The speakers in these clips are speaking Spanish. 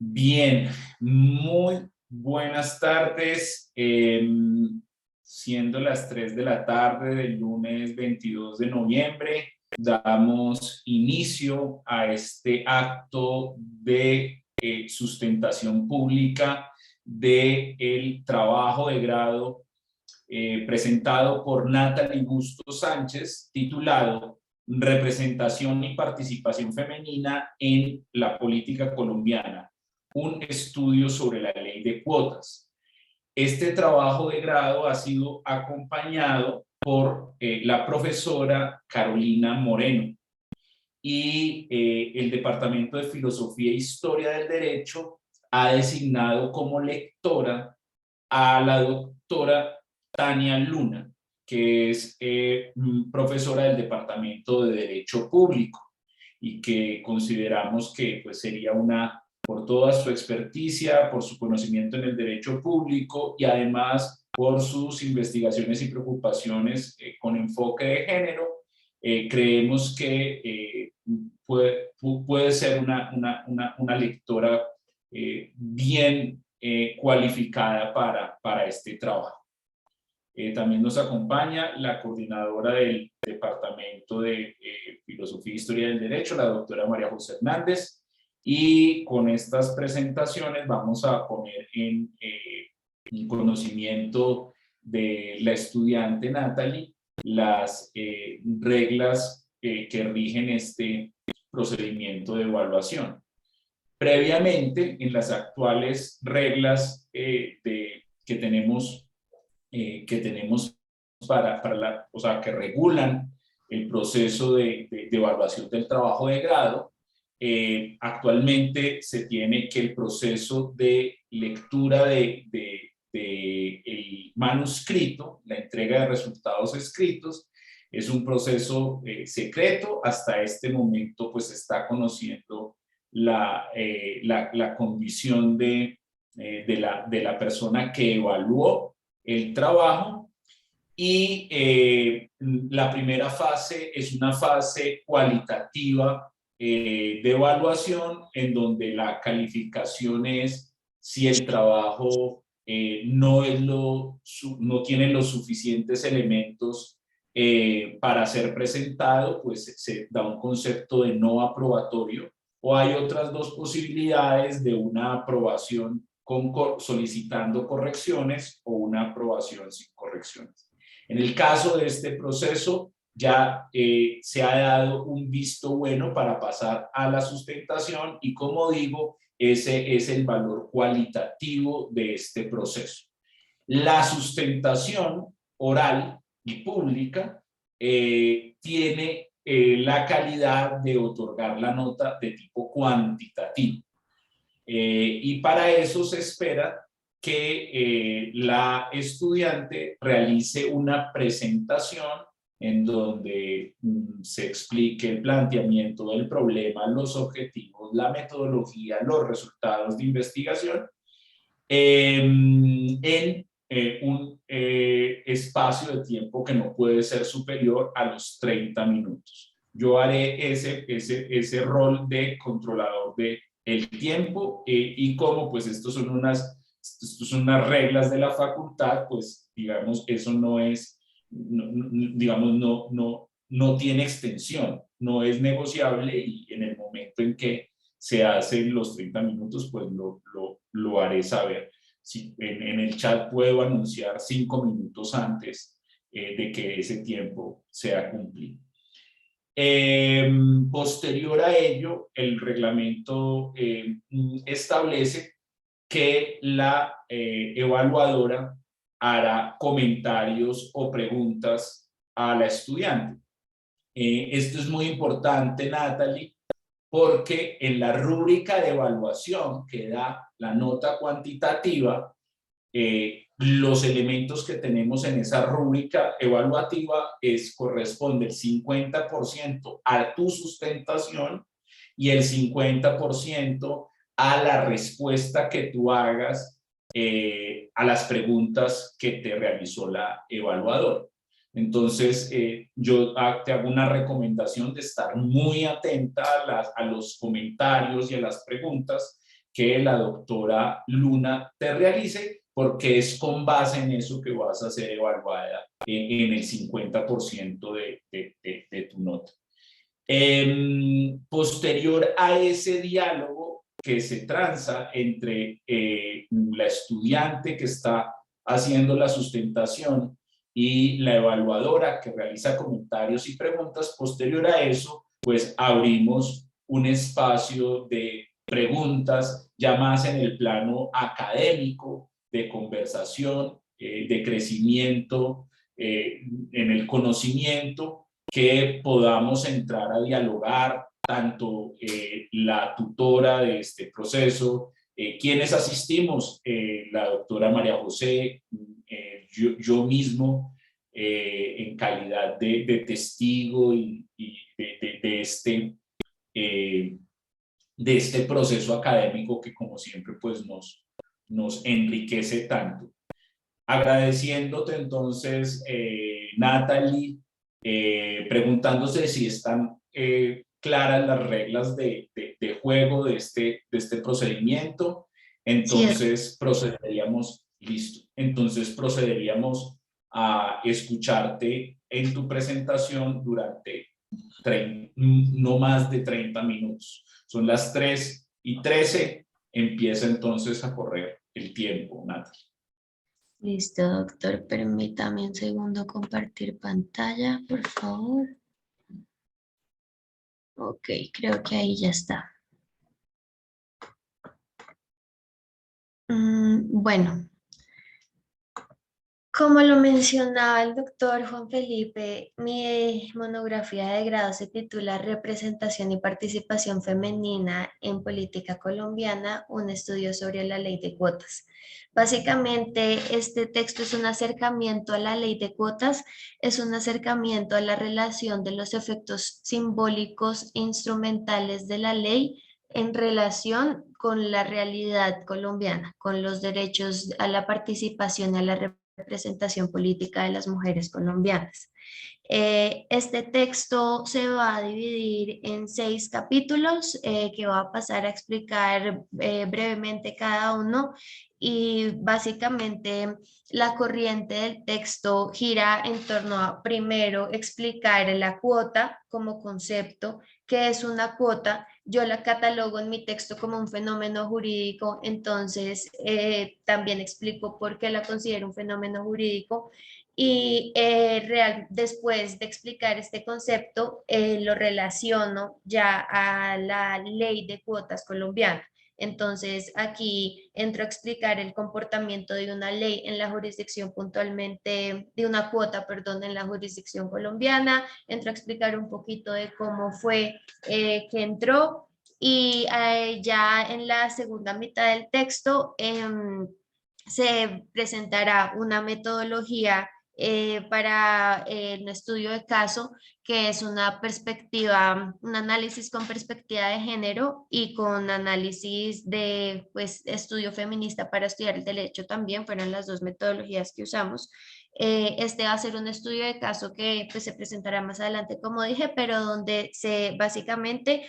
Bien, muy buenas tardes. Siendo las 3 de la tarde del lunes 22 de noviembre, damos inicio a este acto de sustentación pública del trabajo de grado presentado por Natalie Bustos Sánchez, titulado Representación y participación femenina en la política colombiana, un estudio sobre la ley de cuotas. Este trabajo de grado ha sido acompañado por la profesora Carolina Moreno y el Departamento de Filosofía e Historia del Derecho ha designado como lectora a la doctora Tania Luna, que es profesora del Departamento de Derecho Público y que consideramos que pues, sería por toda su experticia, por su conocimiento en el derecho público y además por sus investigaciones y preocupaciones con enfoque de género, creemos que puede ser una lectora bien cualificada para este trabajo. También nos acompaña la coordinadora del Departamento de Filosofía e Historia del Derecho, la doctora María José Hernández, y con estas presentaciones vamos a poner en conocimiento de la estudiante Natalie las reglas que rigen este procedimiento de evaluación. Previamente, en las actuales reglas que tenemos o sea, que regulan el proceso de evaluación del trabajo de grado, actualmente se tiene que el proceso de lectura el manuscrito, la entrega de resultados escritos, es un proceso secreto. Hasta este momento pues se está conociendo la condición de la persona que evaluó el trabajo, y la primera fase es una fase cualitativa de evaluación en donde la calificación es si el trabajo no tiene los suficientes elementos para ser presentado, pues se da un concepto de no aprobatorio, o hay otras dos posibilidades de una aprobación solicitando correcciones o una aprobación sin correcciones. En el caso de este proceso, ya se ha dado un visto bueno para pasar a la sustentación y, como digo, ese es el valor cualitativo de este proceso. La sustentación oral y pública tiene la calidad de otorgar la nota de tipo cuantitativo. Y para eso se espera que la estudiante realice una presentación en donde se explique el planteamiento del problema, los objetivos, la metodología, los resultados de investigación, en un espacio de tiempo que no puede ser superior a los 30 minutos. Yo haré ese rol de controlador de el tiempo, y como pues estos son unas reglas de la facultad, pues digamos eso no es, digamos no tiene extensión, no es negociable, y en el momento en que se hacen los 30 minutos pues lo haré saber. Si en el chat puedo anunciar 5 minutos antes de que ese tiempo sea cumplido. Posterior a ello, el reglamento establece que la evaluadora hará comentarios o preguntas a la estudiante. Esto es muy importante, Natalie, porque en la rúbrica de evaluación que da la nota cuantitativa, los elementos que tenemos en esa rúbrica evaluativa corresponde el 50% a tu sustentación y el 50% a la respuesta que tú hagas a las preguntas que te realizó la evaluadora. Entonces, yo te hago una recomendación de estar muy atenta a los comentarios y a las preguntas que la doctora Luna te realice, porque es con base en eso que vas a ser evaluada en el 50% de tu nota. Posterior a ese diálogo que se transa entre la estudiante que está haciendo la sustentación y la evaluadora que realiza comentarios y preguntas, posterior a eso, pues abrimos un espacio de preguntas ya más en el plano académico, de conversación, de crecimiento en el conocimiento, que podamos entrar a dialogar tanto la tutora de este proceso, quienes asistimos, la doctora María José, yo mismo, en calidad de testigo y eh, de este proceso académico que, como siempre, pues nos enriquece tanto. Agradeciéndote entonces, Natalie, preguntándose si están claras las reglas de juego de este procedimiento. Entonces procederíamos, listo, entonces procederíamos a escucharte en tu presentación durante no más de 30 minutos. Son las 3:13, empieza entonces a correr el tiempo, Natalie. Listo, doctor. Permítame un segundo compartir pantalla, por favor. Ok, creo que ahí ya está. Bueno, como lo mencionaba el doctor Juan Felipe, mi monografía de grado se titula Representación y Participación Femenina en Política Colombiana, un estudio sobre la ley de cuotas. Básicamente, este texto es un acercamiento a la ley de cuotas, es un acercamiento a la relación de los efectos simbólicos e instrumentales de la ley en relación con la realidad colombiana, con los derechos a la participación y a la representación política de las mujeres colombianas. Este texto se va a dividir en 6 capítulos que va a pasar a explicar brevemente cada uno, y básicamente la corriente del texto gira en torno a, primero, explicar la cuota como concepto. ¿Qué es una cuota? Yo la catalogo en mi texto como un fenómeno jurídico, entonces también explico por qué la considero un fenómeno jurídico. Y después de explicar este concepto, lo relaciono ya a la ley de cuotas colombiana. Entonces, aquí entro a explicar el comportamiento de una ley en la jurisdicción, puntualmente de una cuota, perdón, en la jurisdicción colombiana. Entro a explicar un poquito de cómo fue que entró, y ya en la segunda mitad del texto se presentará una metodología para un estudio de caso, que es una perspectiva, un análisis con perspectiva de género y con análisis de, pues, estudio feminista para estudiar el derecho también. Fueron las dos metodologías que usamos. Este va a ser un estudio de caso que, pues, se presentará más adelante, como dije, pero donde se básicamente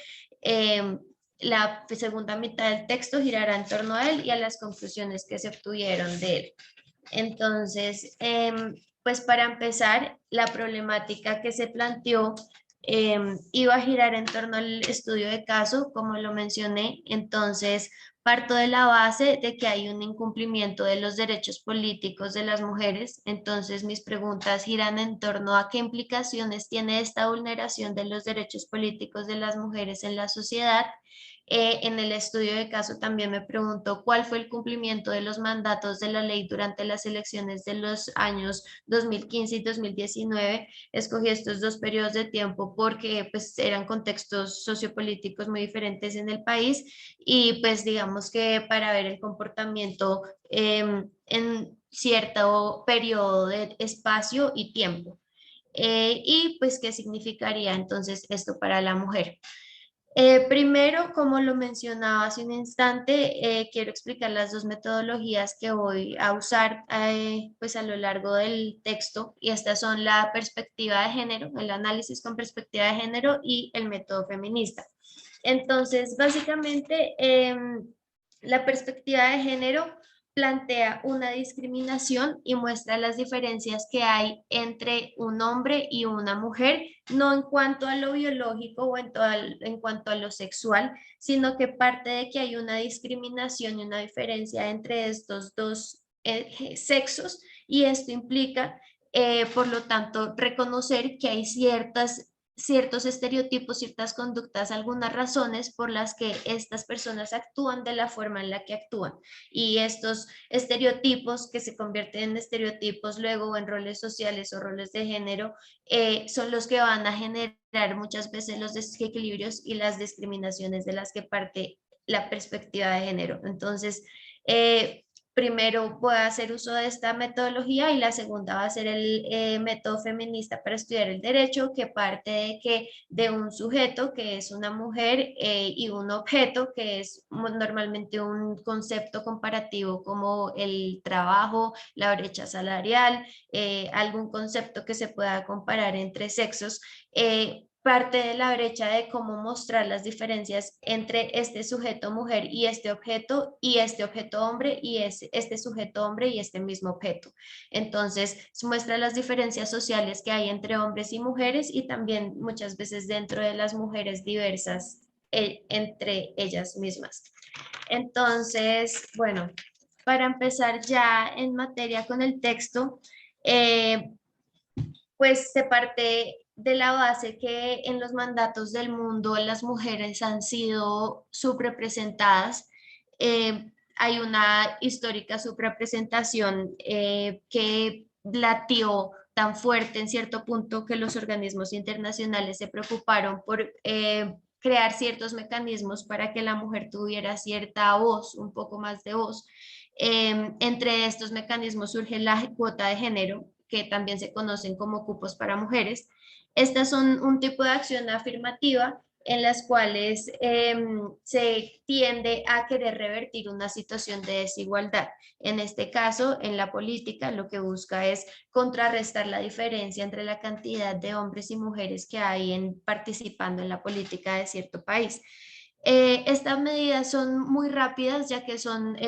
la segunda mitad del texto girará en torno a él y a las conclusiones que se obtuvieron de él. Entonces, pues para empezar, la problemática que se planteó iba a girar en torno al estudio de caso, como lo mencioné. Entonces, parto de la base de que hay un incumplimiento de los derechos políticos de las mujeres. Entonces, mis preguntas giran en torno a qué implicaciones tiene esta vulneración de los derechos políticos de las mujeres en la sociedad. En el estudio de caso también me pregunto cuál fue el cumplimiento de los mandatos de la ley durante las elecciones de los años 2015 y 2019. Escogí estos dos periodos de tiempo porque, pues, eran contextos sociopolíticos muy diferentes en el país, y pues digamos que para ver el comportamiento en cierto periodo de espacio y tiempo. Y pues qué significaría entonces esto para la mujer. Primero, como lo mencionaba hace un instante, quiero explicar las dos metodologías que voy a usar pues a lo largo del texto, y estas son la perspectiva de género, el análisis con perspectiva de género, y el método feminista. Entonces, básicamente, La perspectiva de género plantea una discriminación y muestra las diferencias que hay entre un hombre y una mujer, no en cuanto a lo biológico o en cuanto a lo sexual, sino que parte de que hay una discriminación y una diferencia entre estos dos sexos, y esto implica, por lo tanto, reconocer que hay ciertos estereotipos, ciertas conductas, algunas razones por las que estas personas actúan de la forma en la que actúan. Y estos estereotipos que se convierten en estereotipos luego en roles sociales o roles de género, son los que van a generar muchas veces los desequilibrios y las discriminaciones de las que parte la perspectiva de género. Entonces, primero voy a hacer uso de esta metodología y la segunda va a ser el método feminista para estudiar el derecho, que parte de que de un sujeto que es una mujer y un objeto que es normalmente un concepto comparativo como el trabajo, la brecha salarial, algún concepto que se pueda comparar entre sexos. Parte de la brecha de cómo mostrar las diferencias entre este sujeto mujer y este objeto hombre, y este sujeto hombre y este mismo objeto. Entonces, muestra las diferencias sociales que hay entre hombres y mujeres, y también muchas veces dentro de las mujeres diversas entre ellas mismas. Entonces, bueno, para empezar ya en materia con el texto, eh, pues se parte de la base que en los mandatos del mundo las mujeres han sido subrepresentadas. Hay una histórica subrepresentación que latió tan fuerte en cierto punto que los organismos internacionales se preocuparon por crear ciertos mecanismos para que la mujer tuviera cierta voz, un poco más de voz. Entre estos mecanismos surge la cuota de género, que también se conocen como cupos para mujeres. Estas son un tipo de acción afirmativa en las cuales se tiende a querer revertir una situación de desigualdad. En este caso, en la política, lo que busca es contrarrestar la diferencia entre la cantidad de hombres y mujeres que hay participando en la política de cierto país. Estas medidas son muy rápidas ya que son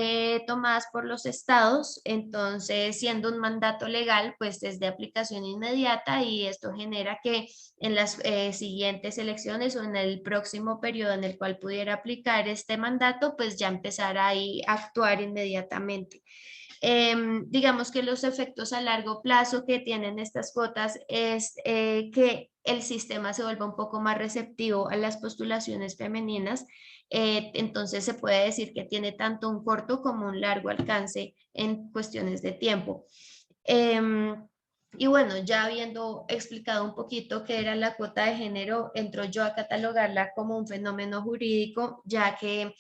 tomadas por los estados, entonces siendo un mandato legal, pues es de aplicación inmediata, y esto genera que en las siguientes elecciones o en el próximo periodo en el cual pudiera aplicar este mandato, pues ya empezará ahí a actuar inmediatamente. Digamos que los efectos a largo plazo que tienen estas cuotas es que el sistema se vuelva un poco más receptivo a las postulaciones femeninas. Entonces se puede decir que tiene tanto un corto como un largo alcance en cuestiones de tiempo. Y bueno, ya habiendo explicado un poquito qué era la cuota de género, entro yo a catalogarla como un fenómeno jurídico, ya que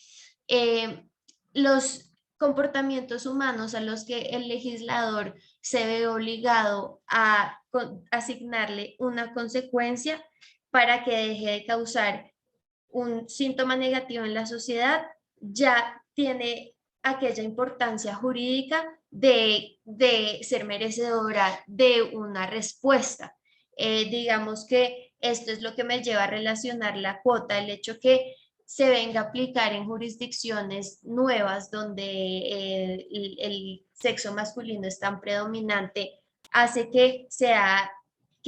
los comportamientos humanos a los que el legislador se ve obligado a asignarle una consecuencia para que deje de causar un síntoma negativo en la sociedad, ya tiene aquella importancia jurídica de ser merecedora de una respuesta. Digamos que esto es lo que me lleva a relacionar la cuota, el hecho que se venga a aplicar en jurisdicciones nuevas donde el sexo masculino es tan predominante, hace que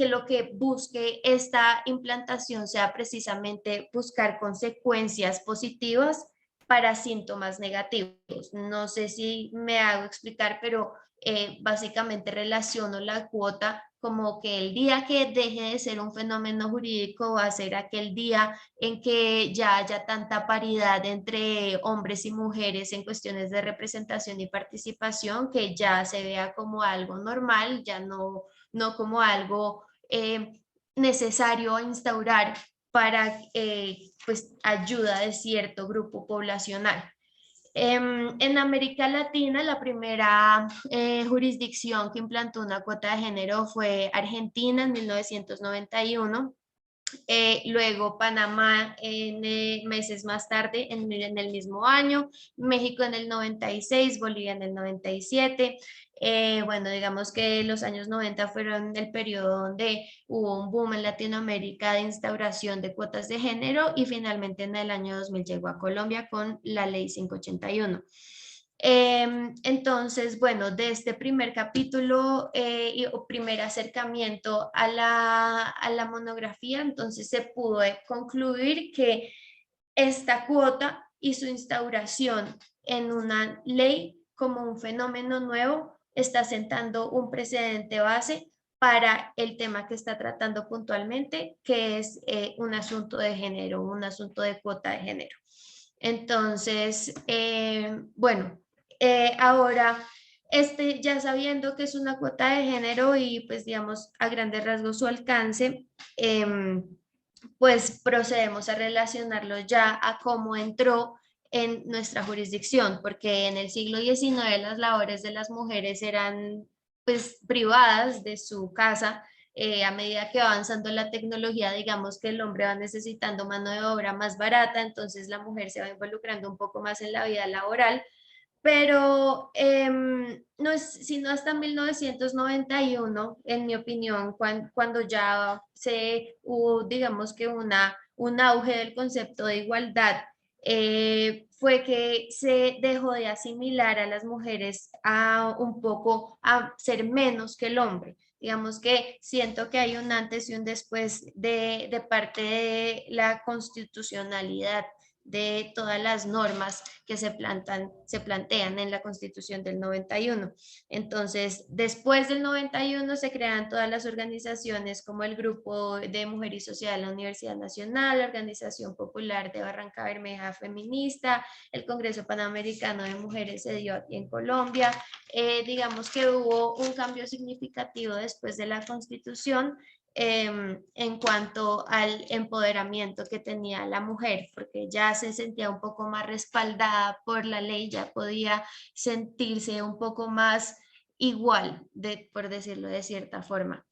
lo que busque esta implantación sea precisamente buscar consecuencias positivas para síntomas negativos. No sé si me hago explicar, pero básicamente relaciono la cuota como que el día que deje de ser un fenómeno jurídico va a ser aquel día en que ya haya tanta paridad entre hombres y mujeres en cuestiones de representación y participación, que ya se vea como algo normal, ya no como algo necesario a instaurar para pues, ayuda de cierto grupo poblacional. En América Latina, la primera jurisdicción que implantó una cuota de género fue Argentina en 1991. Luego Panamá meses más tarde en el mismo año, México en el 96, Bolivia en el 97. Bueno, digamos que los años 90 fueron el periodo donde hubo un boom en Latinoamérica de instauración de cuotas de género y finalmente en el año 2000 llegó a Colombia con la ley 581. Entonces, bueno, de este primer capítulo o primer acercamiento a la monografía, entonces se pudo concluir que esta cuota y su instauración en una ley como un fenómeno nuevo está sentando un precedente base para el tema que está tratando puntualmente, que es un asunto de género, un asunto de cuota de género. Entonces, bueno, ahora, ya sabiendo que es una cuota de género y pues digamos a grandes rasgos su alcance, pues procedemos a relacionarlo ya a cómo entró en nuestra jurisdicción, porque en el siglo XIX las labores de las mujeres eran pues privadas de su casa. A medida que va avanzando la tecnología, digamos que el hombre va necesitando mano de obra más barata, entonces la mujer se va involucrando un poco más en la vida laboral, pero no es sino hasta 1991, en mi opinión, cuando ya se hubo, digamos que un auge del concepto de igualdad, fue que se dejó de asimilar a las mujeres a un poco a ser menos que el hombre. Digamos que siento que hay un antes y un después de parte de la constitucionalidad de todas las normas que se plantean en la Constitución del 91. Entonces, después del 91 se crean todas las organizaciones como el Grupo de Mujer y Sociedad de la Universidad Nacional, la Organización Popular de Barranca Bermeja Feminista, el Congreso Panamericano de Mujeres se dio aquí en Colombia. Digamos que hubo un cambio significativo después de la Constitución en cuanto al empoderamiento que tenía la mujer, porque ya se sentía un poco más respaldada por la ley, ya podía sentirse un poco más igual, por decirlo de cierta forma.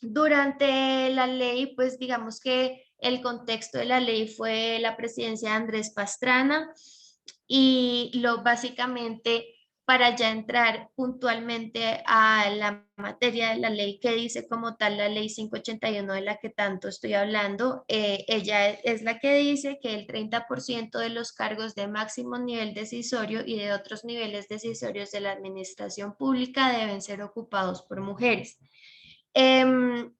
Durante la ley, pues digamos que el contexto de la ley fue la presidencia de Andrés Pastrana y básicamente para ya entrar puntualmente a la materia de la ley que dice como tal la ley 581 de la que tanto estoy hablando, ella es la que dice que el 30% de los cargos de máximo nivel decisorio y de otros niveles decisorios de la administración pública deben ser ocupados por mujeres.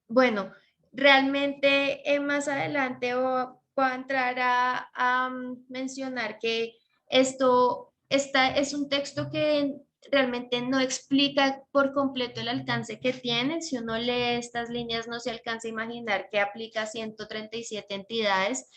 Bueno, realmente más adelante voy a entrar a mencionar que es un texto que realmente no explica por completo el alcance que tiene. Si uno lee estas líneas no se alcanza a imaginar que aplica a 137 entidades.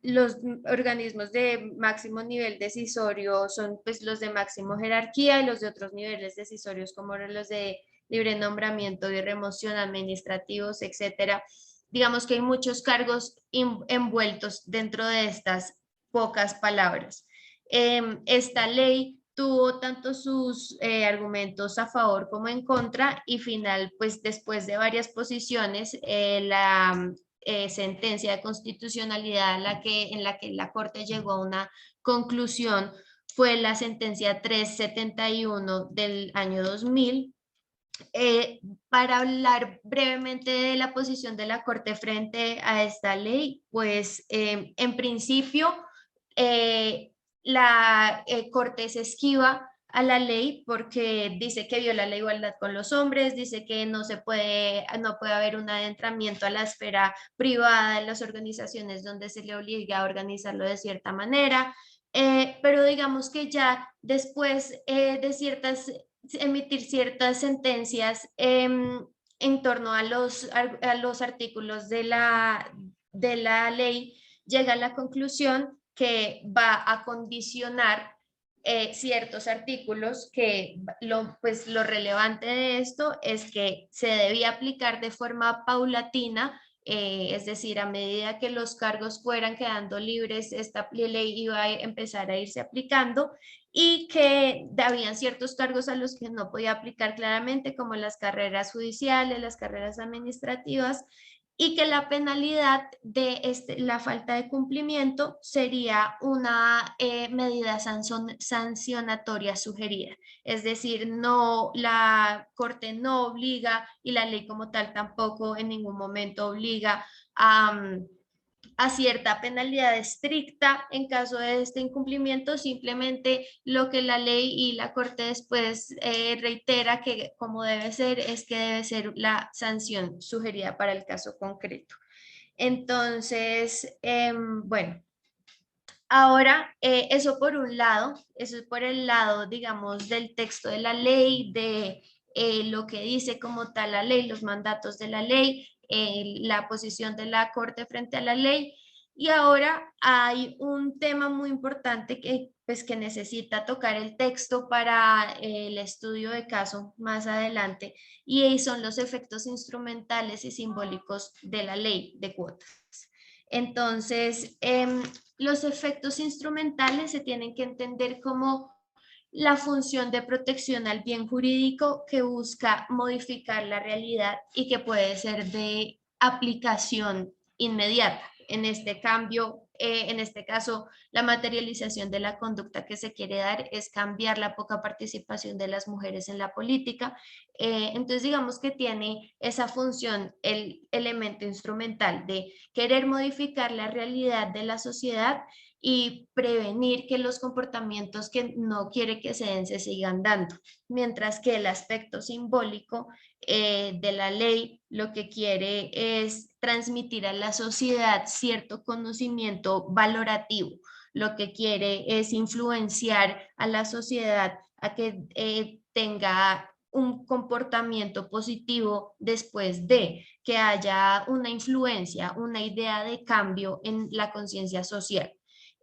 Los organismos de máximo nivel decisorio son pues los de máximo jerarquía y los de otros niveles decisorios como los de libre nombramiento y remoción, administrativos, etcétera. Digamos que hay muchos cargos envueltos dentro de estas pocas palabras. Esta ley tuvo tanto sus argumentos a favor como en contra y final, pues después de varias posiciones, la sentencia de constitucionalidad en la que la Corte llegó a una conclusión fue la sentencia 371 del año 2000. Para hablar brevemente de la posición de la Corte frente a esta ley, pues en principio la Corte se esquiva a la ley porque dice que viola la igualdad con los hombres, dice que no puede haber un adentramiento a la esfera privada de las organizaciones donde se le obliga a organizarlo de cierta manera, pero digamos que ya después emitir ciertas sentencias en torno a a los artículos de la ley, llega a la conclusión que va a condicionar ciertos artículos pues lo relevante de esto es que se debía aplicar de forma paulatina, es decir, a medida que los cargos fueran quedando libres, esta ley iba a empezar a irse aplicando y que habían ciertos cargos a los que no podía aplicar claramente, como las carreras judiciales, las carreras administrativas, y que la penalidad de la falta de cumplimiento sería una medida sancionatoria sugerida. Es decir, no, la Corte no obliga y la ley como tal tampoco en ningún momento obliga a cierta penalidad estricta en caso de este incumplimiento, simplemente lo que la ley y la Corte después reitera que como debe ser es que debe ser la sanción sugerida para el caso concreto. Entonces, bueno, ahora eso por un lado, eso es por el lado, digamos, del texto de la ley, de lo que dice como tal la ley, los mandatos de la ley, la posición de la Corte frente a la ley. Y ahora hay un tema muy importante que, pues, que necesita tocar el texto para el estudio de caso más adelante, y son los efectos instrumentales y simbólicos de la ley de cuotas. Entonces, los efectos instrumentales se tienen que entender como la función de protección al bien jurídico que busca modificar la realidad y que puede ser de aplicación inmediata. En este cambio, en este caso, la materialización de la conducta que se quiere dar es cambiar la poca participación de las mujeres en la política. Entonces, digamos que tiene esa función, el elemento instrumental de querer modificar la realidad de la sociedad y prevenir que los comportamientos que no quiere que se den se sigan dando, mientras que el aspecto simbólico de la ley lo que quiere es transmitir a la sociedad cierto conocimiento valorativo, lo que quiere es influenciar a la sociedad a que tenga un comportamiento positivo después de que haya una influencia, una idea de cambio en la conciencia social.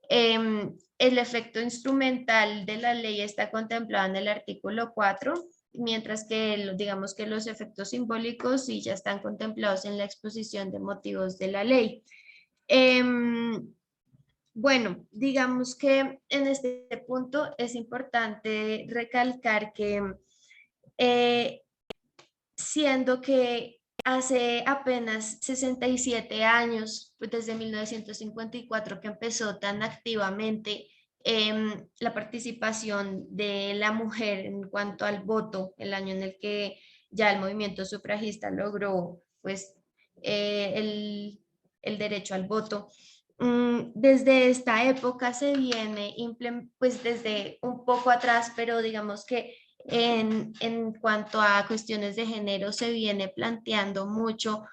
El efecto instrumental de la ley está contemplado en el artículo 4, mientras que digamos que los efectos simbólicos sí ya están contemplados en la exposición de motivos de la ley. Bueno, digamos que en este punto es importante recalcar que eh, siendo que hace apenas 67 años, pues desde 1954 que empezó tan activamente la participación de la mujer en cuanto al voto, el año en el que ya el movimiento sufragista logró pues el derecho al voto. Desde esta época se viene, pues desde un poco atrás, pero digamos que en cuanto a cuestiones de género se viene planteando mucho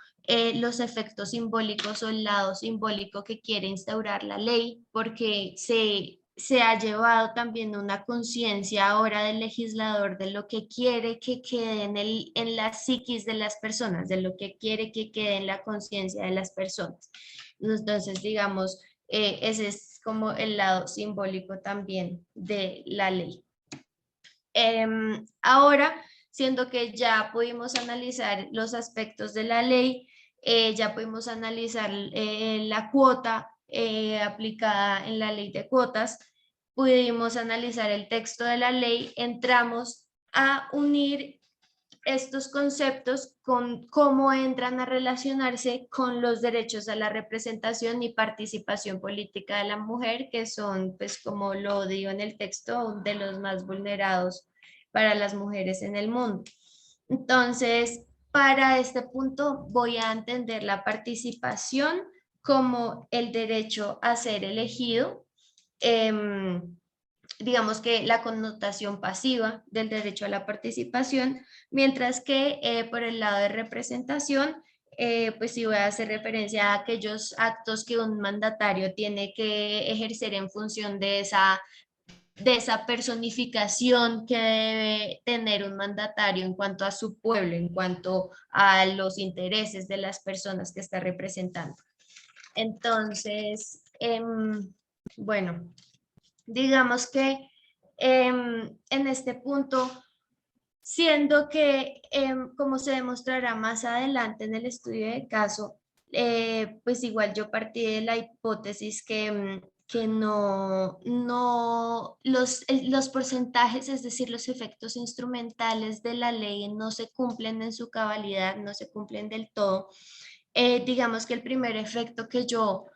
los efectos simbólicos o el lado simbólico que quiere instaurar la ley, porque se ha llevado también una conciencia ahora del legislador de lo que quiere que quede en la psiquis de las personas, de lo que quiere que quede en la conciencia de las personas. Entonces, digamos, ese es como el lado simbólico también de la ley. Ahora, siendo que ya pudimos analizar los aspectos de la ley, ya pudimos analizar la cuota aplicada en la ley de cuotas, pudimos analizar el texto de la ley, entramos a unir estos conceptos con cómo entran a relacionarse con los derechos a la representación y participación política de la mujer, que son, pues como lo digo en el texto, de los más vulnerados para las mujeres en el mundo. Entonces, para este punto voy a entender la participación como el derecho a ser elegido. Digamos que la connotación pasiva del derecho a la participación, mientras que por el lado de representación, pues sí voy a hacer referencia a aquellos actos que un mandatario tiene que ejercer en función de esa personificación que debe tener un mandatario en cuanto a su pueblo, en cuanto a los intereses de las personas que está representando. Entonces, bueno, digamos que en este punto, siendo que, como se demostrará más adelante en el estudio de caso, pues igual yo partí de la hipótesis que que los porcentajes, es decir, los efectos instrumentales de la ley no se cumplen en su cabalidad, no se cumplen del todo. Digamos que el primer efecto que yo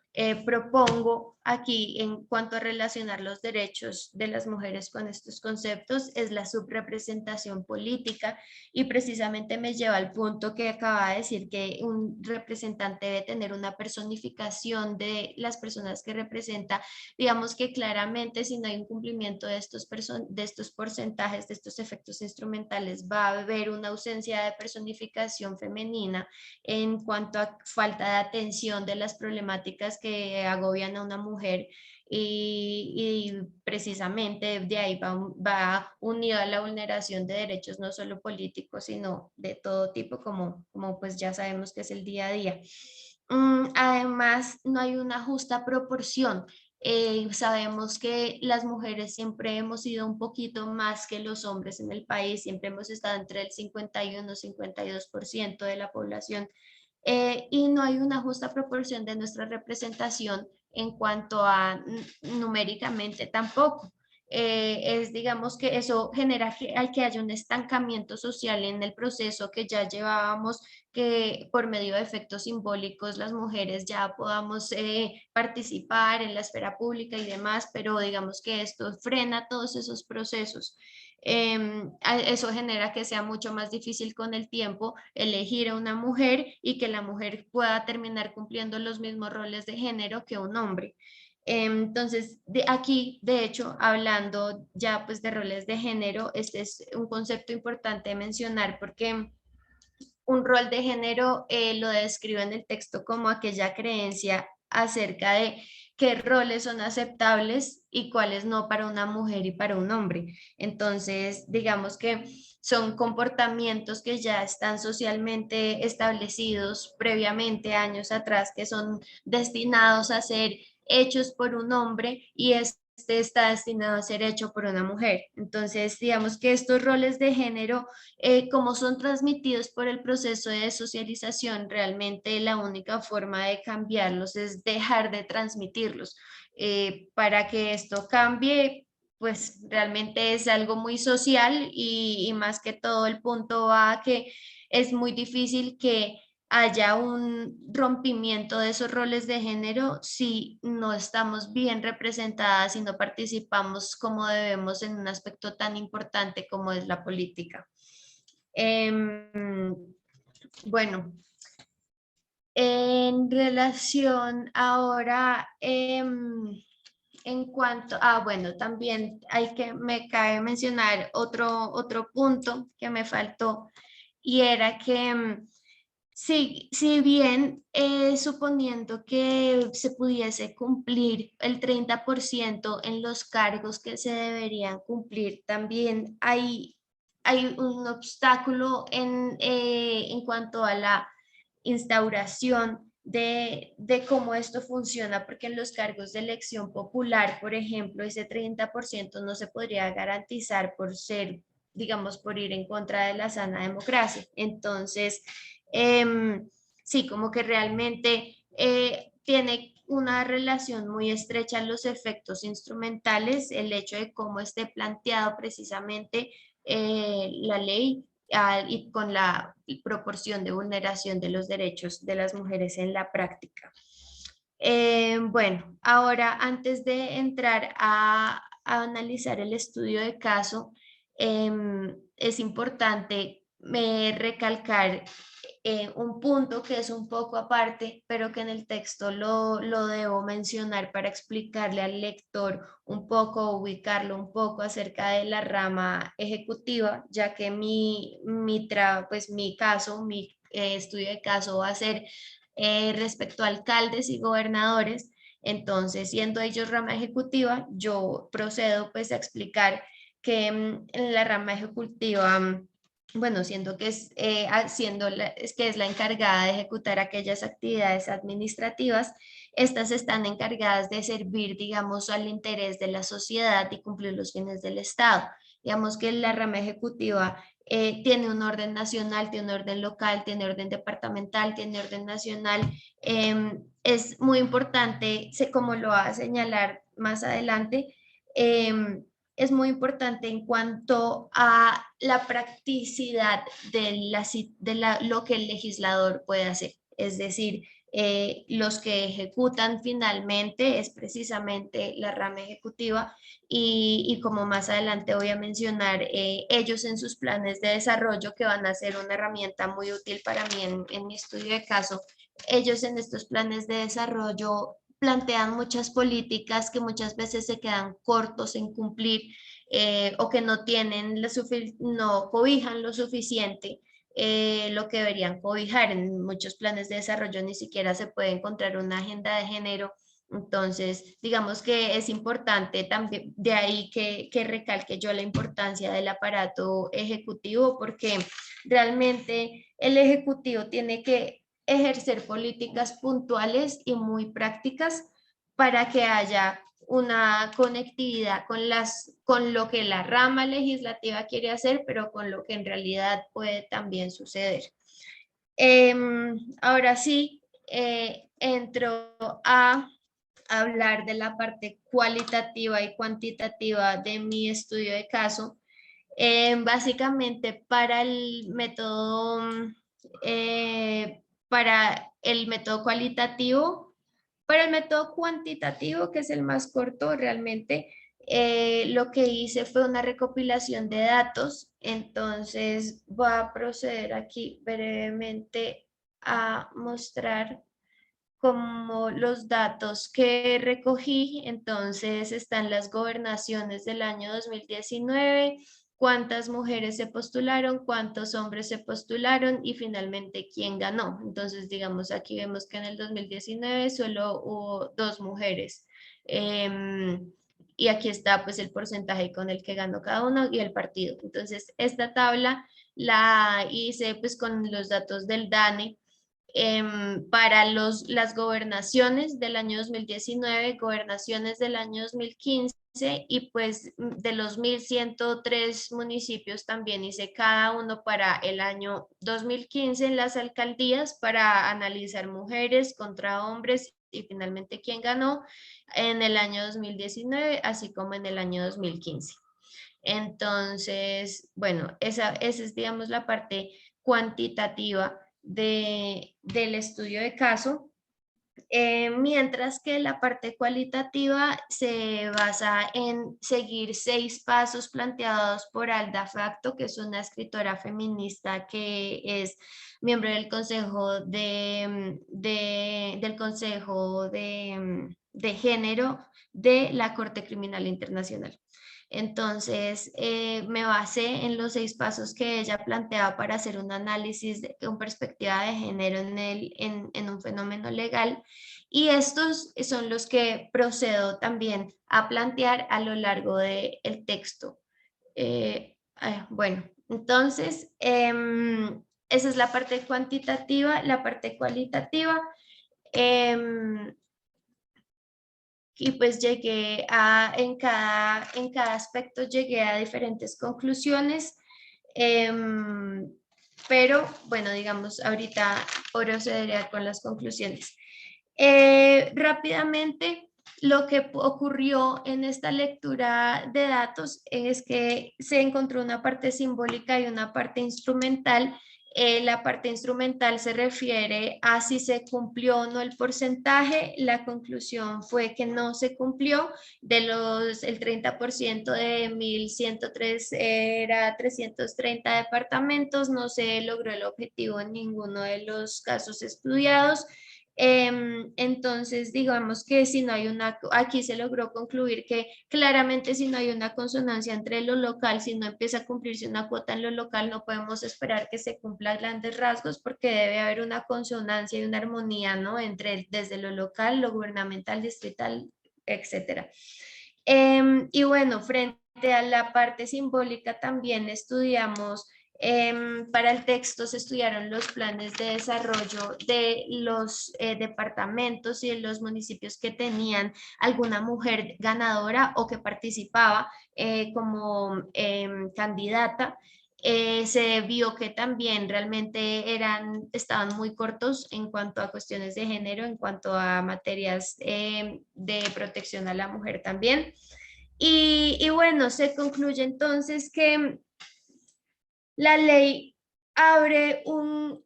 propongo aquí en cuanto a relacionar los derechos de las mujeres con estos conceptos es la subrepresentación política, y precisamente me lleva al punto que acaba de decir, que un representante debe tener una personificación de las personas que representa. Digamos que claramente, si no hay un cumplimiento de de estos porcentajes, de estos efectos instrumentales, va a haber una ausencia de personificación femenina en cuanto a falta de atención de las problemáticas que agobian a una mujer, y precisamente de ahí va unido a la vulneración de derechos no solo políticos, sino de todo tipo, como pues ya sabemos que es el día a día. Además, no hay una justa proporción. Sabemos que las mujeres siempre hemos sido un poquito más que los hombres en el país, siempre hemos estado entre el 51 y 52% de la población, y no hay una justa proporción de nuestra representación en cuanto a numéricamente tampoco. Digamos que eso genera que haya un estancamiento social en el proceso que ya llevábamos, que por medio de efectos simbólicos las mujeres ya podamos participar en la esfera pública y demás, pero digamos que esto frena todos esos procesos. Eso genera que sea mucho más difícil con el tiempo elegir a una mujer, y que la mujer pueda terminar cumpliendo los mismos roles de género que un hombre. Entonces, aquí, de hecho, hablando ya pues de roles de género, este es un concepto importante de mencionar, porque un rol de género lo describe en el texto como aquella creencia acerca de qué roles son aceptables y cuáles no para una mujer y para un hombre. Entonces, digamos que son comportamientos que ya están socialmente establecidos previamente, años atrás, que son destinados a ser hechos por un hombre, y este está destinado a ser hecho por una mujer. Entonces, digamos que estos roles de género, como son transmitidos por el proceso de socialización, realmente la única forma de cambiarlos es dejar de transmitirlos. Para que esto cambie, pues realmente es algo muy social, y más que todo el punto va a que es muy difícil que haya un rompimiento de esos roles de género si no estamos bien representadas y no participamos como debemos en un aspecto tan importante como es la política. Bueno, en relación ahora, en cuanto, bueno, también me cabe mencionar otro punto que me faltó, y era que si bien suponiendo que se pudiese cumplir el 30% en los cargos que se deberían cumplir, también hay un obstáculo en cuanto a la instauración de cómo esto funciona, porque en los cargos de elección popular, por ejemplo, ese 30% no se podría garantizar por ser, digamos, por ir en contra de la sana democracia. Entonces, sí, como que realmente tiene una relación muy estrecha en los efectos instrumentales, el hecho de cómo esté planteado precisamente la ley, y con la proporción de vulneración de los derechos de las mujeres en la práctica. Bueno, ahora antes de entrar a analizar el estudio de caso, es importante recalcar un punto que es un poco aparte, pero que en el texto lo debo mencionar para explicarle al lector un poco, ubicarlo un poco acerca de la rama ejecutiva, ya que pues mi caso, mi estudio de caso va a ser respecto a alcaldes y gobernadores. Entonces, siendo ellos rama ejecutiva, yo procedo pues a explicar que en la rama ejecutiva, bueno, siendo que es que es la encargada de ejecutar aquellas actividades administrativas, estas están encargadas de servir, digamos, al interés de la sociedad y cumplir los fines del Estado. Digamos que la rama ejecutiva tiene un orden nacional, tiene un orden local, tiene orden departamental, tiene orden nacional. Es muy importante, como lo va a señalar más adelante, es muy importante en cuanto a la practicidad lo que el legislador puede hacer. Es decir, los que ejecutan finalmente es precisamente la rama ejecutiva y como más adelante voy a mencionar, ellos en sus planes de desarrollo, que van a ser una herramienta muy útil para mí en mi estudio de caso, ellos en estos planes de desarrollo plantean muchas políticas que muchas veces se quedan cortos en cumplir, o que no tienen no cobijan lo suficiente lo que deberían cobijar. En muchos planes de desarrollo ni siquiera se puede encontrar una agenda de género. Entonces, digamos que es importante también, de ahí que recalque yo la importancia del aparato ejecutivo, porque realmente el ejecutivo tiene que ejercer políticas puntuales y muy prácticas para que haya una conectividad con lo que la rama legislativa quiere hacer, pero con lo que en realidad puede también suceder. Ahora sí, entro a hablar de la parte cualitativa y cuantitativa de mi estudio de caso. Básicamente para el método cualitativo, para el método cuantitativo, que es el más corto realmente, lo que hice fue una recopilación de datos. Entonces voy a proceder aquí brevemente a mostrar como los datos que recogí. Entonces están las gobernaciones del año 2019, cuántas mujeres se postularon, cuántos hombres se postularon y finalmente quién ganó. Entonces, digamos, aquí vemos que en el 2019 solo hubo 2 mujeres. Y aquí está pues el porcentaje con el que ganó cada uno y el partido. Entonces, esta tabla la hice pues con los datos del DANE para las gobernaciones del año 2019, gobernaciones del año 2015 y pues de los 1.103 municipios también hice cada uno para el año 2015 en las alcaldías para analizar mujeres contra hombres y finalmente quién ganó en el año 2019, así como en el año 2015. Entonces, bueno, esa es, digamos, la parte cuantitativa del estudio de caso, mientras que la parte cualitativa se basa en seguir 6 pasos planteados por Alda Facto, que es una escritora feminista que es miembro del Consejo del Consejo de Género de la Corte Criminal Internacional. Entonces, me basé en los 6 pasos que ella planteaba para hacer un análisis con perspectiva de género en un fenómeno legal, y estos son los que procedo también a plantear a lo largo del texto. Bueno, entonces, esa es la parte cuantitativa. La parte cualitativa. Y pues llegué en cada aspecto llegué a diferentes conclusiones, pero bueno, digamos, ahorita procederé con las conclusiones. Rápidamente, lo que ocurrió en esta lectura de datos es que se encontró una parte simbólica y una parte instrumental. La parte instrumental se refiere a si se cumplió o no el porcentaje. La conclusión fue que no se cumplió. El 30% de 1.103 era 330 departamentos. No se logró el objetivo en ninguno de los casos estudiados. Entonces, digamos que si no hay aquí se logró concluir que claramente si no hay una consonancia entre lo local, si no empieza a cumplirse una cuota en lo local, no podemos esperar que se cumpla grandes rasgos, porque debe haber una consonancia y una armonía, ¿no? Desde lo local, lo gubernamental, distrital, etcétera. Y bueno, frente a la parte simbólica también estudiamos. Para el texto se estudiaron los planes de desarrollo de los departamentos y de los municipios que tenían alguna mujer ganadora o que participaba como candidata. Se vio que también realmente estaban muy cortos en cuanto a cuestiones de género, en cuanto a materias de protección a la mujer también. Y bueno, se concluye entonces que la ley abre un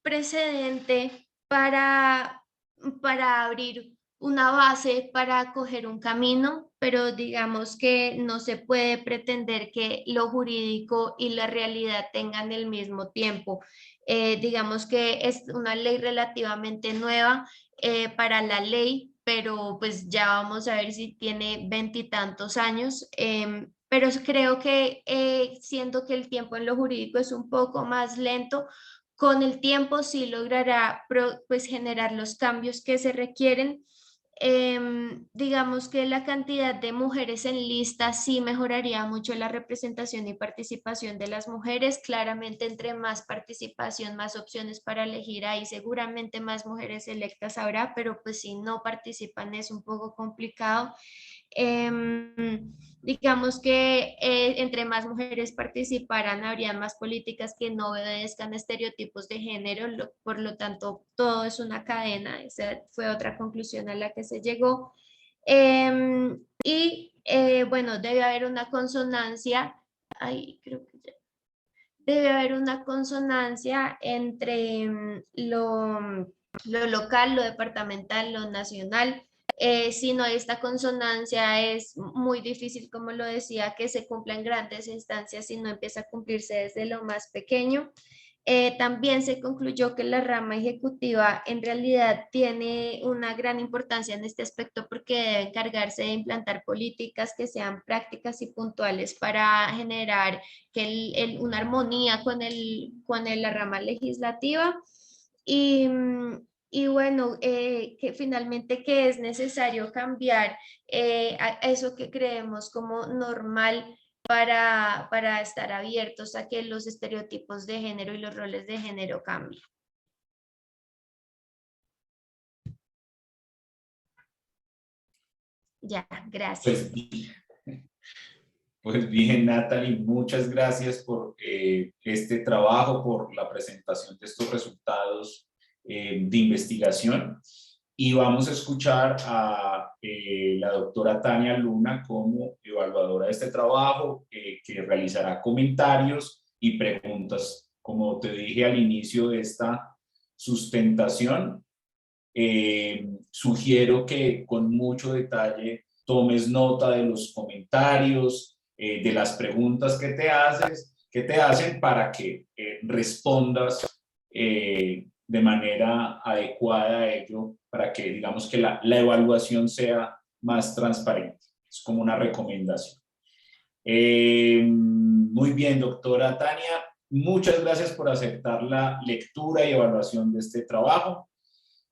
precedente para abrir una base, para coger un camino, pero digamos que no se puede pretender que lo jurídico y la realidad tengan el mismo tiempo. Digamos que es una ley relativamente nueva para la ley, pero pues ya vamos a ver si tiene veintitantos años. Pero creo que siendo que el tiempo en lo jurídico es un poco más lento, con el tiempo sí logrará pues generar los cambios que se requieren. Digamos que la cantidad de mujeres en lista sí mejoraría mucho la representación y participación de las mujeres. Claramente, entre más participación, más opciones para elegir hay, seguramente más mujeres electas habrá, pero pues si no participan es un poco complicado. Digamos que entre más mujeres participaran, habrían más políticas que no obedezcan estereotipos de género, por lo tanto, todo es una cadena. Esa fue otra conclusión a la que se llegó. Bueno, debe haber una consonancia, ay, creo que debe haber una consonancia entre lo local, lo departamental, lo nacional. Si no hay esta consonancia, es muy difícil, como lo decía, que se cumpla en grandes instancias si no empieza a cumplirse desde lo más pequeño. También se concluyó que la rama ejecutiva en realidad tiene una gran importancia en este aspecto porque debe encargarse de implantar políticas que sean prácticas y puntuales para generar una armonía la rama legislativa. Y, y bueno, que finalmente que es necesario cambiar a eso que creemos como normal para estar abiertos a que los estereotipos de género y los roles de género cambien. Ya, gracias. Pues, pues bien, Natalie, muchas gracias por este trabajo, por la presentación de estos resultados de investigación. Y vamos a escuchar a la doctora Tania Luna como evaluadora de este trabajo, que realizará comentarios y preguntas. Como te dije al inicio de esta sustentación, sugiero que con mucho detalle tomes nota de los comentarios, de las preguntas que te hacen para que respondas de manera adecuada a ello, para que digamos que la evaluación sea más transparente. Es como una recomendación. Muy bien, doctora Tania, muchas gracias por aceptar la lectura y evaluación de este trabajo,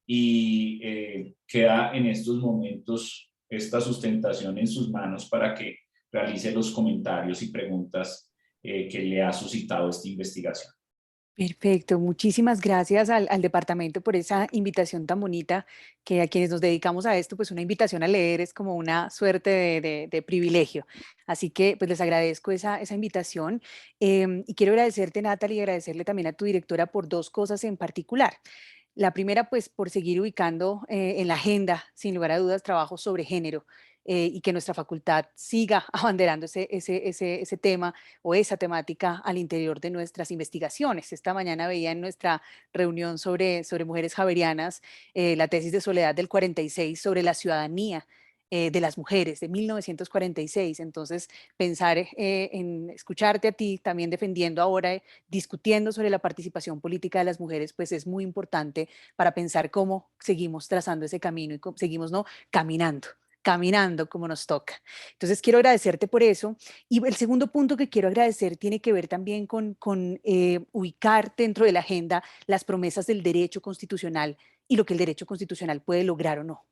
y queda en estos momentos esta sustentación en sus manos para que realice los comentarios y preguntas que le ha suscitado esta investigación. Perfecto, muchísimas gracias al departamento por esa invitación tan bonita, que a quienes nos dedicamos a esto, pues una invitación a leer es como una suerte de privilegio. Así que pues les agradezco esa invitación, y quiero agradecerte, Natalie, y agradecerle también a tu directora por dos cosas en particular. La primera, pues por seguir ubicando en la agenda, sin lugar a dudas, trabajos sobre género, y que nuestra facultad siga abanderando ese tema o esa temática al interior de nuestras investigaciones. Esta mañana veía en nuestra reunión sobre mujeres javerianas la tesis de Soledad del 46 sobre la ciudadanía de las mujeres de 1946. Entonces, pensar en escucharte a ti también defendiendo ahora, discutiendo sobre la participación política de las mujeres, pues es muy importante para pensar cómo seguimos trazando ese camino y seguimos, ¿no?, caminando como nos toca. Entonces, quiero agradecerte por eso. Y el segundo punto que quiero agradecer tiene que ver también con ubicar dentro de la agenda las promesas del derecho constitucional y lo que el derecho constitucional puede lograr o no.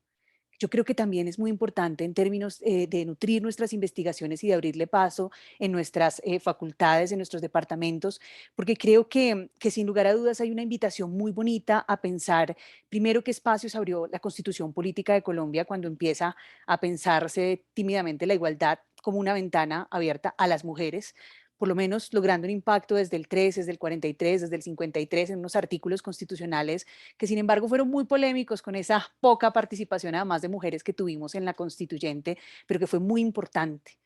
Yo creo que también es muy importante en términos de nutrir nuestras investigaciones y de abrirle paso en nuestras facultades, en nuestros departamentos, porque creo que sin lugar a dudas hay una invitación muy bonita a pensar primero qué espacios abrió la Constitución Política de Colombia cuando empieza a pensarse tímidamente la igualdad como una ventana abierta a las mujeres, por lo menos logrando un impacto desde el 13, desde el 43, desde el 53, en unos artículos constitucionales que sin embargo fueron muy polémicos con esa poca participación además de mujeres que tuvimos en la constituyente, pero que fue muy importante.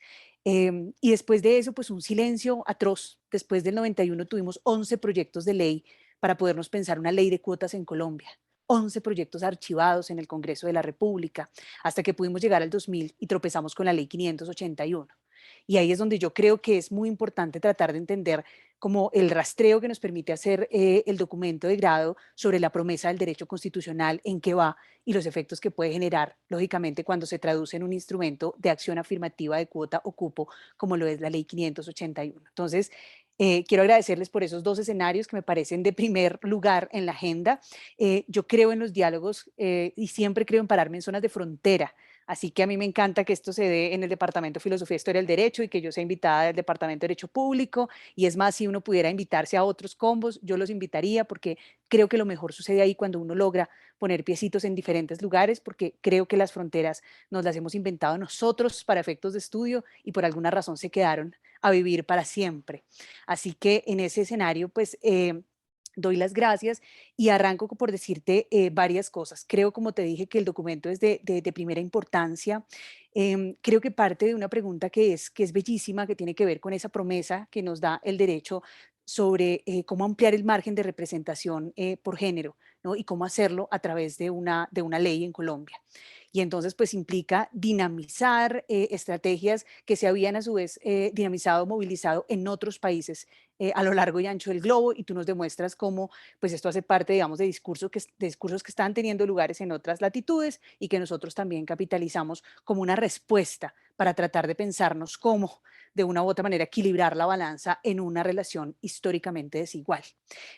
Y después de eso, pues un silencio atroz. Después del 91 tuvimos 11 proyectos de ley para podernos pensar una ley de cuotas en Colombia. 11 proyectos archivados en el Congreso de la República, hasta que pudimos llegar al 2000 y tropezamos con la ley 581. Y ahí es donde yo creo que es muy importante tratar de entender como el rastreo que nos permite hacer el documento de grado sobre la promesa del derecho constitucional, en qué va y los efectos que puede generar, lógicamente, cuando se traduce en un instrumento de acción afirmativa de cuota o cupo, como lo es la ley 581. Entonces, quiero agradecerles por esos dos escenarios que me parecen de primer lugar en la agenda. Yo creo en los diálogos y siempre creo en pararme en zonas de frontera. Así que a mí me encanta que esto se dé en el Departamento de Filosofía, Historia del Derecho y que yo sea invitada del Departamento de Derecho Público. Y es más, si uno pudiera invitarse a otros combos, yo los invitaría porque creo que lo mejor sucede ahí cuando uno logra poner piecitos en diferentes lugares, porque creo que las fronteras nos las hemos inventado nosotros para efectos de estudio y por alguna razón se quedaron a vivir para siempre. Así que en ese escenario, pues doy las gracias y arranco por decirte varias cosas. Creo, como te dije, que el documento es de primera importancia. Creo que parte de una pregunta que es bellísima, que tiene que ver con esa promesa que nos da el derecho sobre cómo ampliar el margen de representación por género, ¿no? Y cómo hacerlo a través de una ley en Colombia. Y entonces, pues implica dinamizar estrategias que se habían a su vez dinamizado, movilizado en otros países a lo largo y ancho del globo, y tú nos demuestras cómo pues esto hace parte, digamos, de discursos que están teniendo lugares en otras latitudes y que nosotros también capitalizamos como una respuesta para tratar de pensarnos cómo, de una u otra manera, equilibrar la balanza en una relación históricamente desigual.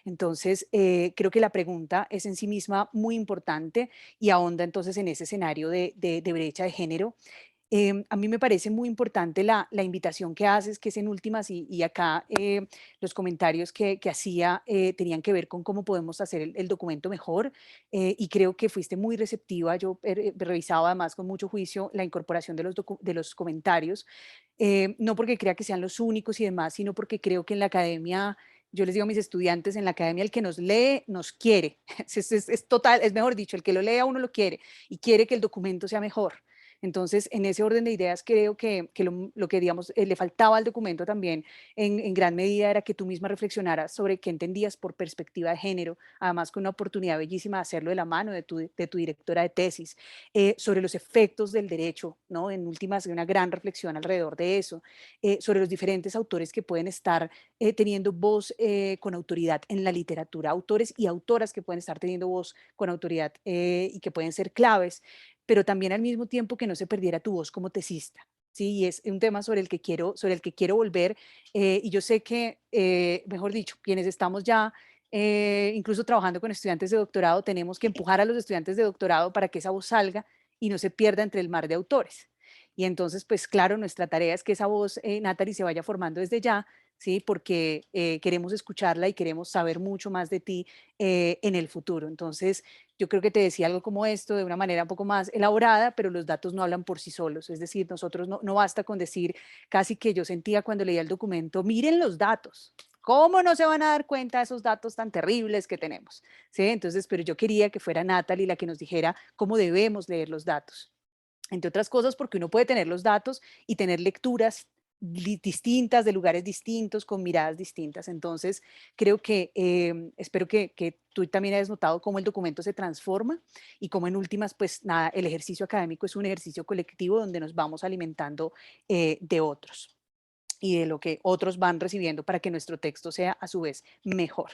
Entonces, creo que la pregunta es en sí misma muy importante y ahonda entonces en ese escenario de brecha de género. A mí me parece muy importante la invitación que haces, que es en últimas, y acá los comentarios que hacía tenían que ver con cómo podemos hacer el documento mejor, y creo que fuiste muy receptiva. Yo revisaba además con mucho juicio la incorporación de los comentarios, no porque crea que sean los únicos y demás, sino porque creo que en la academia, yo les digo a mis estudiantes, en la academia el que nos lee, nos quiere. Es total, es mejor dicho, el que lo lee a uno lo quiere y quiere que el documento sea mejor. Entonces, en ese orden de ideas, creo que lo que, digamos, le faltaba al documento también en gran medida era que tú misma reflexionaras sobre qué entendías por perspectiva de género, además con una oportunidad bellísima de hacerlo de la mano de tu directora de tesis, sobre los efectos del derecho, ¿no? En últimas, una gran reflexión alrededor de eso, sobre los diferentes autores que pueden estar teniendo voz con autoridad en la literatura, autores y autoras que pueden estar teniendo voz con autoridad y que pueden ser claves, pero también al mismo tiempo que no se perdiera tu voz como tesista. Sí, y es un tema sobre el que quiero volver, y yo sé que, mejor dicho, quienes estamos ya incluso trabajando con estudiantes de doctorado, tenemos que empujar a los estudiantes de doctorado para que esa voz salga y no se pierda entre el mar de autores. Y entonces, pues claro, nuestra tarea es que esa voz, Natalie, se vaya formando desde ya, ¿sí? Porque queremos escucharla y queremos saber mucho más de ti en el futuro. Entonces, yo creo que te decía algo como esto de una manera un poco más elaborada, pero los datos no hablan por sí solos. Es decir, nosotros no basta con decir, casi que yo sentía cuando leía el documento, miren los datos. ¿Cómo no se van a dar cuenta de esos datos tan terribles que tenemos? ¿Sí? Entonces, pero yo quería que fuera Natalie la que nos dijera cómo debemos leer los datos. Entre otras cosas, porque uno puede tener los datos y tener lecturas distintas, de lugares distintos, con miradas distintas. Entonces, creo que, espero que tú también hayas notado cómo el documento se transforma y cómo en últimas, pues nada, el ejercicio académico es un ejercicio colectivo donde nos vamos alimentando de otros y de lo que otros van recibiendo para que nuestro texto sea a su vez mejor.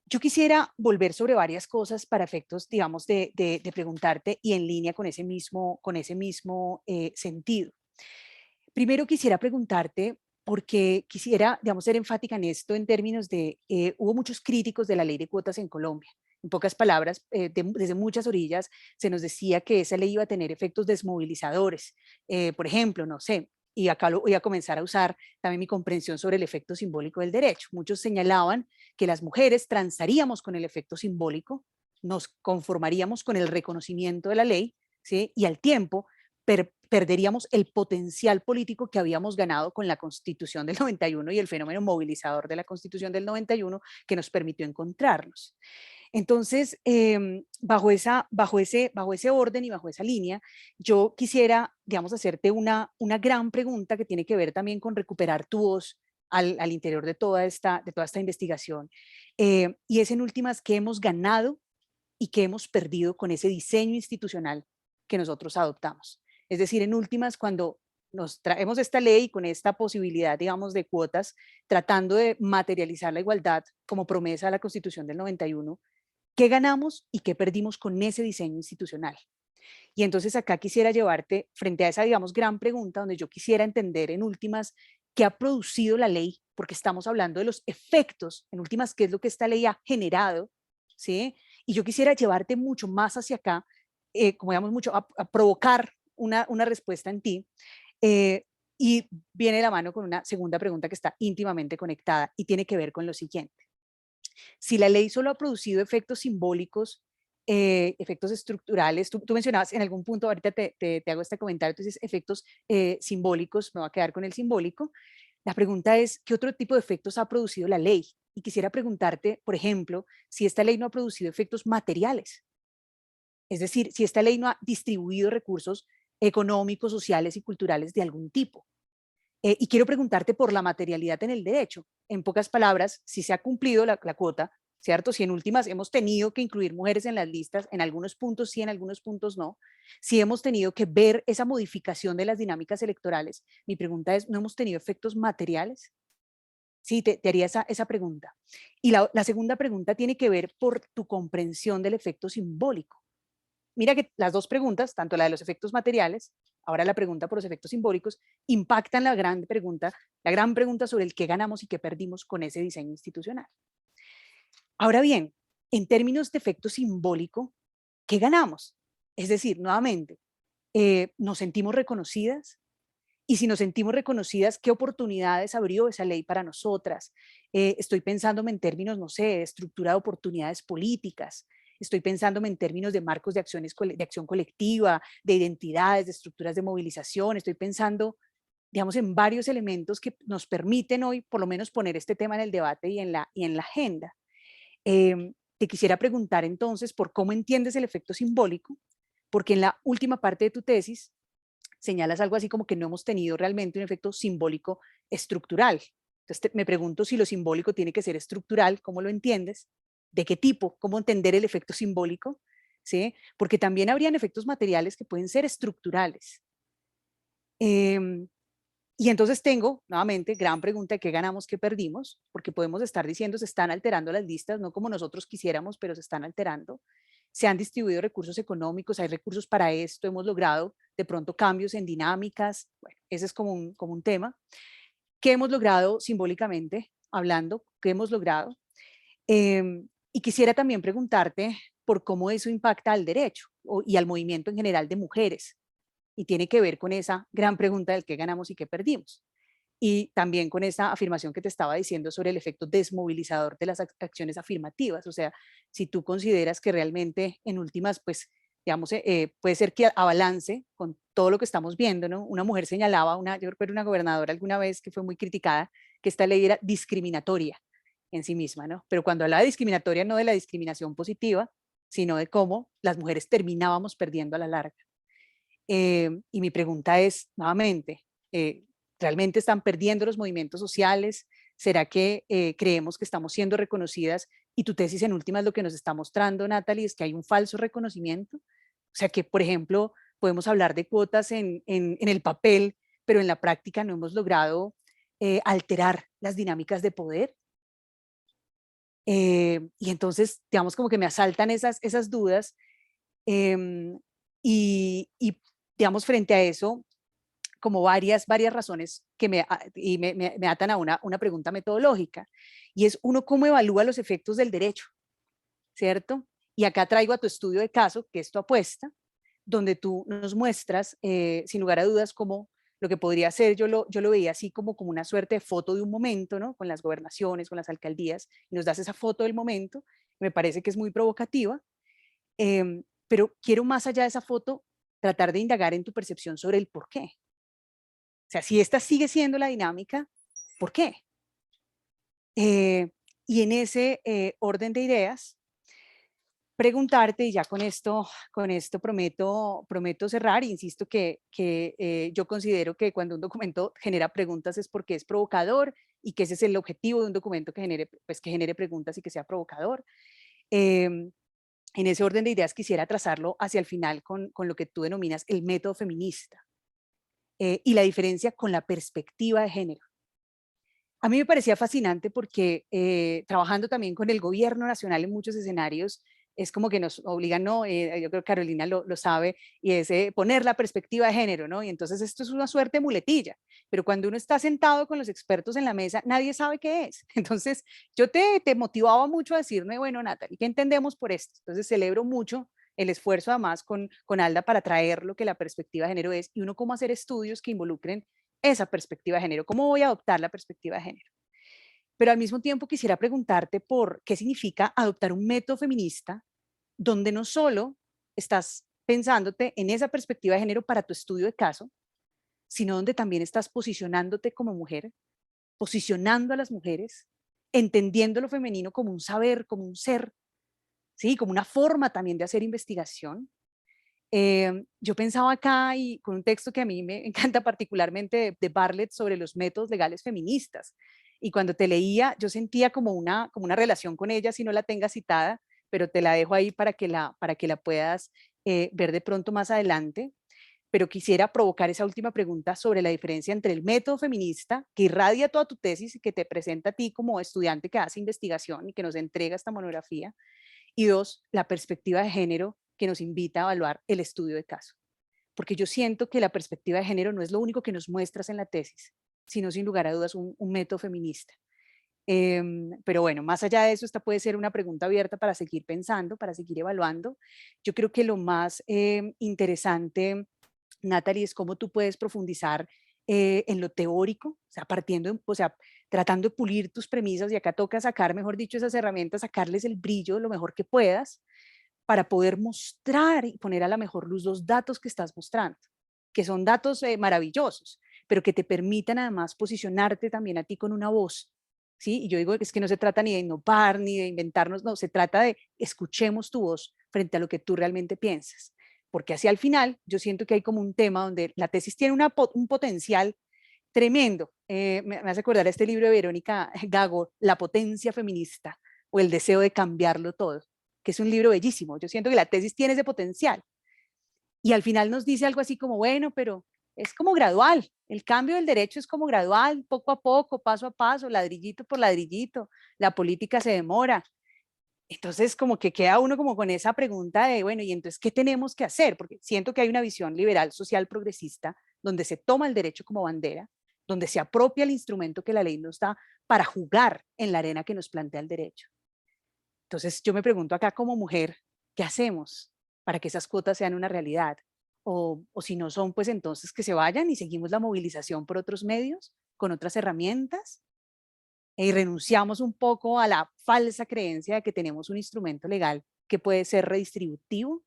Yo quisiera volver sobre varias cosas para efectos, digamos, de preguntarte y en línea con ese mismo sentido. Primero quisiera preguntarte, porque quisiera, digamos, ser enfática en esto en términos de, hubo muchos críticos de la ley de cuotas en Colombia. En pocas palabras, desde muchas orillas se nos decía que esa ley iba a tener efectos desmovilizadores. Por ejemplo, no sé, y acá lo voy a comenzar a usar también mi comprensión sobre el efecto simbólico del derecho. Muchos señalaban que las mujeres transaríamos con el efecto simbólico, nos conformaríamos con el reconocimiento de la ley, ¿sí? Y al tiempo perderíamos el potencial político que habíamos ganado con la Constitución del 91 y el fenómeno movilizador de la Constitución del 91 que nos permitió encontrarnos. Entonces, bajo ese orden y bajo esa línea, yo quisiera, digamos, hacerte una gran pregunta que tiene que ver también con recuperar tu voz al interior de toda esta investigación. Y es en últimas, ¿qué hemos ganado y qué hemos perdido con ese diseño institucional que nosotros adoptamos? Es decir, en últimas, cuando nos traemos esta ley con esta posibilidad, digamos, de cuotas, tratando de materializar la igualdad como promesa de la Constitución del 91, ¿qué ganamos y qué perdimos con ese diseño institucional? Y entonces acá quisiera llevarte frente a esa, digamos, gran pregunta donde yo quisiera entender en últimas qué ha producido la ley, porque estamos hablando de los efectos, en últimas, qué es lo que esta ley ha generado, ¿sí? Y yo quisiera llevarte mucho más hacia acá, como digamos, mucho a provocar una respuesta en ti. Y viene de la mano con una segunda pregunta que está íntimamente conectada y tiene que ver con lo siguiente. Si la ley solo ha producido efectos simbólicos, efectos estructurales, tú mencionabas en algún punto, ahorita te hago este comentario, tú dices efectos simbólicos, me voy a quedar con el simbólico. La pregunta es, ¿qué otro tipo de efectos ha producido la ley? Y quisiera preguntarte, por ejemplo, si esta ley no ha producido efectos materiales. Es decir, si esta ley no ha distribuido recursos económicos, sociales y culturales de algún tipo. Y quiero preguntarte por la materialidad en el derecho. En pocas palabras, si se ha cumplido la cuota, ¿cierto? Si en últimas hemos tenido que incluir mujeres en las listas, en algunos puntos sí, en algunos puntos no. Si hemos tenido que ver esa modificación de las dinámicas electorales, mi pregunta es, ¿no hemos tenido efectos materiales? Sí, te haría esa pregunta. Y la segunda pregunta tiene que ver por tu comprensión del efecto simbólico. Mira que las dos preguntas, tanto la de los efectos materiales, ahora la pregunta por los efectos simbólicos, impactan la gran pregunta sobre el qué ganamos y qué perdimos con ese diseño institucional. Ahora bien, en términos de efecto simbólico, ¿qué ganamos? Es decir, nuevamente, ¿nos sentimos reconocidas? Y si nos sentimos reconocidas, ¿qué oportunidades abrió esa ley para nosotras? Estoy pensándome en términos, no sé, de estructura de oportunidades políticas. Estoy pensándome en términos de marcos de acción colectiva, de identidades, de estructuras de movilización. Estoy pensando, digamos, en varios elementos que nos permiten hoy, por lo menos, poner este tema en el debate y en la agenda. Te quisiera preguntar entonces por cómo entiendes el efecto simbólico, porque en la última parte de tu tesis señalas algo así como que no hemos tenido realmente un efecto simbólico estructural. Entonces me pregunto si lo simbólico tiene que ser estructural, ¿cómo lo entiendes? ¿De qué tipo? ¿Cómo entender el efecto simbólico? ¿Sí? Porque también habrían efectos materiales que pueden ser estructurales. Y entonces tengo, nuevamente, gran pregunta, ¿qué ganamos, qué perdimos? Porque podemos estar diciendo, se están alterando las listas, no como nosotros quisiéramos, pero se están alterando. Se han distribuido recursos económicos, hay recursos para esto, hemos logrado de pronto cambios en dinámicas. Bueno, ese es como un tema. ¿Qué hemos logrado simbólicamente hablando? ¿Qué hemos logrado? Y quisiera también preguntarte por cómo eso impacta al derecho y al movimiento en general de mujeres. Y tiene que ver con esa gran pregunta del qué ganamos y qué perdimos. Y también con esa afirmación que te estaba diciendo sobre el efecto desmovilizador de las acciones afirmativas. O sea, si tú consideras que realmente en últimas, pues, digamos, puede ser que a balance con todo lo que estamos viendo, ¿no? Una mujer señalaba, yo recuerdo una gobernadora alguna vez que fue muy criticada, que esta ley era discriminatoria en sí misma, ¿no? Pero cuando hablaba de discriminatoria, no de la discriminación positiva, sino de cómo las mujeres terminábamos perdiendo a la larga. Y mi pregunta es, nuevamente, ¿realmente están perdiendo los movimientos sociales? ¿Será que creemos que estamos siendo reconocidas? Y tu tesis en últimas lo que nos está mostrando, Natalie, es que hay un falso reconocimiento. O sea que, por ejemplo, podemos hablar de cuotas en el papel, pero en la práctica no hemos logrado alterar las dinámicas de poder. Y entonces, digamos, como que me asaltan esas dudas. Y digamos, frente a eso, como varias razones que me atan a una pregunta metodológica, y es uno, ¿cómo evalúa los efectos del derecho? ¿Cierto? Y acá traigo a tu estudio de caso, que es tu apuesta, donde tú nos muestras, sin lugar a dudas, cómo lo que podría ser, yo lo veía así como una suerte de foto de un momento, ¿no? Con las gobernaciones, con las alcaldías, y nos das esa foto del momento, me parece que es muy provocativa, pero quiero más allá de esa foto, tratar de indagar en tu percepción sobre el por qué. O sea, si esta sigue siendo la dinámica, ¿por qué? Y en ese orden de ideas, preguntarte, y ya con esto prometo cerrar, insisto que yo considero que cuando un documento genera preguntas es porque es provocador y que ese es el objetivo de un documento que genere preguntas y que sea provocador. En ese orden de ideas quisiera trazarlo hacia el final con lo que tú denominas el método feminista y la diferencia con la perspectiva de género. A mí me parecía fascinante porque trabajando también con el gobierno nacional en muchos escenarios, es como que nos obligan, ¿no? Yo creo que Carolina lo sabe, y es poner la perspectiva de género, ¿no? Y entonces esto es una suerte de muletilla, pero cuando uno está sentado con los expertos en la mesa, nadie sabe qué es. Entonces yo te motivaba mucho a decirme, bueno, Natalie, ¿qué entendemos por esto? Entonces celebro mucho el esfuerzo además con Alda para traer lo que la perspectiva de género es, y uno cómo hacer estudios que involucren esa perspectiva de género, cómo voy a adoptar la perspectiva de género. Pero al mismo tiempo quisiera preguntarte por qué significa adoptar un método feminista donde no solo estás pensándote en esa perspectiva de género para tu estudio de caso, sino donde también estás posicionándote como mujer, posicionando a las mujeres, entendiendo lo femenino como un saber, como un ser, ¿sí? Como una forma también de hacer investigación. Yo pensaba acá, y con un texto que a mí me encanta particularmente de Bartlett sobre los métodos legales feministas, y cuando te leía yo sentía como una relación con ella, si no la tengas citada, pero te la dejo ahí para que la puedas ver de pronto más adelante. Pero quisiera provocar esa última pregunta sobre la diferencia entre el método feminista que irradia toda tu tesis y que te presenta a ti como estudiante que hace investigación y que nos entrega esta monografía, y dos, la perspectiva de género que nos invita a evaluar el estudio de caso. Porque yo siento que la perspectiva de género no es lo único que nos muestras en la tesis, sino sin lugar a dudas un método feminista. Pero bueno, más allá de eso, esta puede ser una pregunta abierta para seguir pensando, para seguir evaluando. Yo creo que lo más interesante, Natalie, es cómo tú puedes profundizar en lo teórico, o sea, tratando de pulir tus premisas, y acá toca sacar, mejor dicho, esas herramientas, sacarles el brillo lo mejor que puedas, para poder mostrar y poner a la mejor luz los datos que estás mostrando, que son datos maravillosos, pero que te permitan además posicionarte también a ti con una voz, ¿sí? Y yo digo que es que no se trata ni de innovar, ni de inventarnos, no, se trata de escuchemos tu voz frente a lo que tú realmente piensas, porque hacia el final yo siento que hay como un tema donde la tesis tiene un potencial tremendo. Me hace acordar este libro de Verónica Gago, La potencia feminista, o el deseo de cambiarlo todo, que es un libro bellísimo. Yo siento que la tesis tiene ese potencial. Y al final nos dice algo así como, bueno, pero es como gradual. El cambio del derecho es como gradual, poco a poco, paso a paso, ladrillito por ladrillito. La política se demora. Entonces, como que queda uno como con esa pregunta de, bueno, ¿y entonces qué tenemos que hacer? Porque siento que hay una visión liberal, social, progresista, donde se toma el derecho como bandera, donde se apropia el instrumento que la ley nos da para jugar en la arena que nos plantea el derecho. Entonces yo me pregunto acá como mujer, ¿qué hacemos para que esas cuotas sean una realidad? O si no son, pues entonces que se vayan y seguimos la movilización por otros medios, con otras herramientas, y renunciamos un poco a la falsa creencia de que tenemos un instrumento legal que puede ser redistributivo.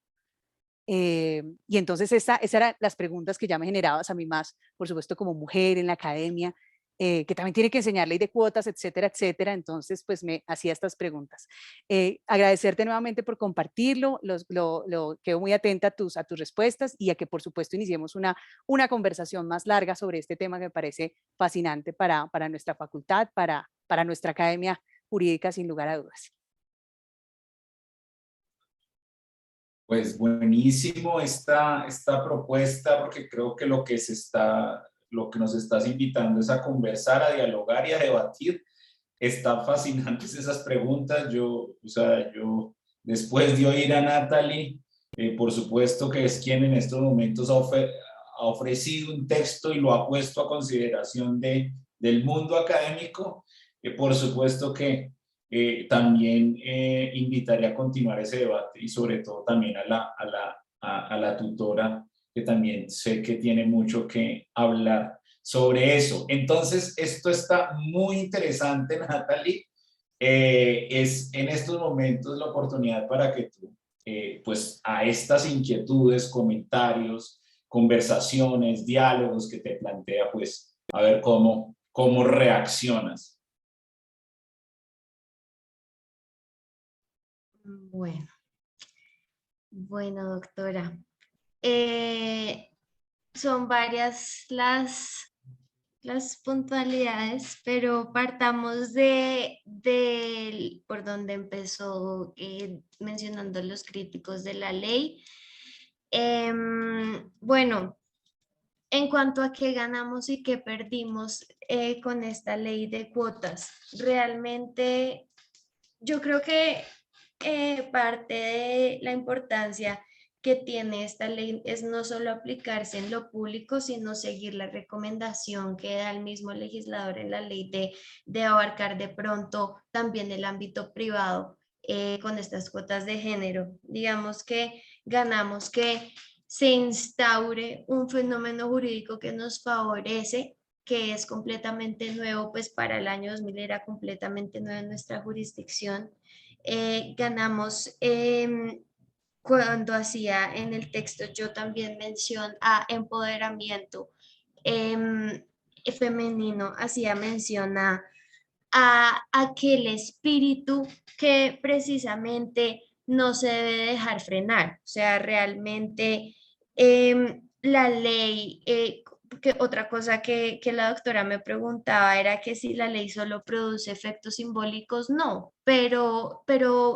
Y entonces esas eran las preguntas que ya me generabas a mí más, por supuesto, como mujer en la academia, que también tiene que enseñar ley de cuotas, etcétera, etcétera. Entonces, pues me hacía estas preguntas. Agradecerte nuevamente por compartirlo, quedo muy atenta a tus respuestas, y a que por supuesto iniciemos una conversación más larga sobre este tema que me parece fascinante para nuestra facultad, para nuestra academia jurídica, sin lugar a dudas. Pues buenísimo esta propuesta, porque creo que lo que nos estás invitando es a conversar, a dialogar y a debatir. Están fascinantes esas preguntas. Yo, después de oír a Natalie, por supuesto que es quien en estos momentos ha ofrecido un texto y lo ha puesto a consideración del mundo académico. Por supuesto que también invitaré a continuar ese debate, y sobre todo también a la tutora, que también sé que tiene mucho que hablar sobre eso. Entonces, esto está muy interesante, Natalie. Es en estos momentos la oportunidad para que tú pues a estas inquietudes, comentarios, conversaciones, diálogos que te plantea, pues a ver cómo reaccionas. Bueno, doctora. Son varias las puntualidades, pero partamos por donde empezó mencionando los críticos de la ley. Bueno, en cuanto a qué ganamos y qué perdimos con esta ley de cuotas, realmente yo creo que parte de la importancia que tiene esta ley es no solo aplicarse en lo público, sino seguir la recomendación que da el mismo legislador en la ley de abarcar de pronto también el ámbito privado con estas cuotas de género. Digamos que ganamos que se instaure un fenómeno jurídico que nos favorece, que es completamente nuevo, pues para el año 2000 era completamente nuevo en nuestra jurisdicción. Ganamos cuando hacía en el texto yo también mención a empoderamiento femenino, hacía mención a aquel espíritu que precisamente no se debe dejar frenar. O sea, realmente la ley, que otra cosa que la doctora me preguntaba era que si la ley solo produce efectos simbólicos, no, pero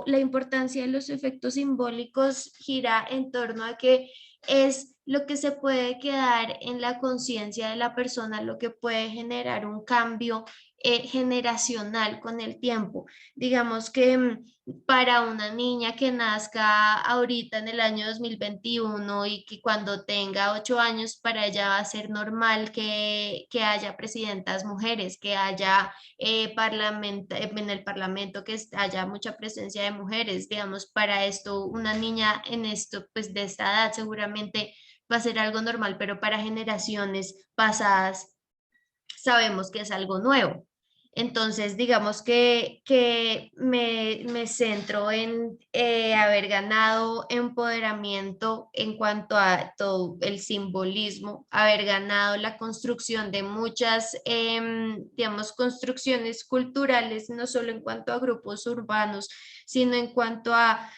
la importancia de los efectos simbólicos gira en torno a que es lo que se puede quedar en la conciencia de la persona, lo que puede generar un cambio generacional con el tiempo. Digamos que para una niña que nazca ahorita en el año 2021 y que cuando tenga 8 años, para ella va a ser normal que haya presidentas mujeres, que haya en el parlamento, que haya mucha presencia de mujeres. Digamos, para esto, una niña en esto, pues de esta edad seguramente va a ser algo normal, pero para generaciones pasadas sabemos que es algo nuevo. Entonces, digamos que me centro en haber ganado empoderamiento en cuanto a todo el simbolismo, haber ganado la construcción de muchas, digamos, construcciones culturales, no solo en cuanto a grupos urbanos, sino en cuanto a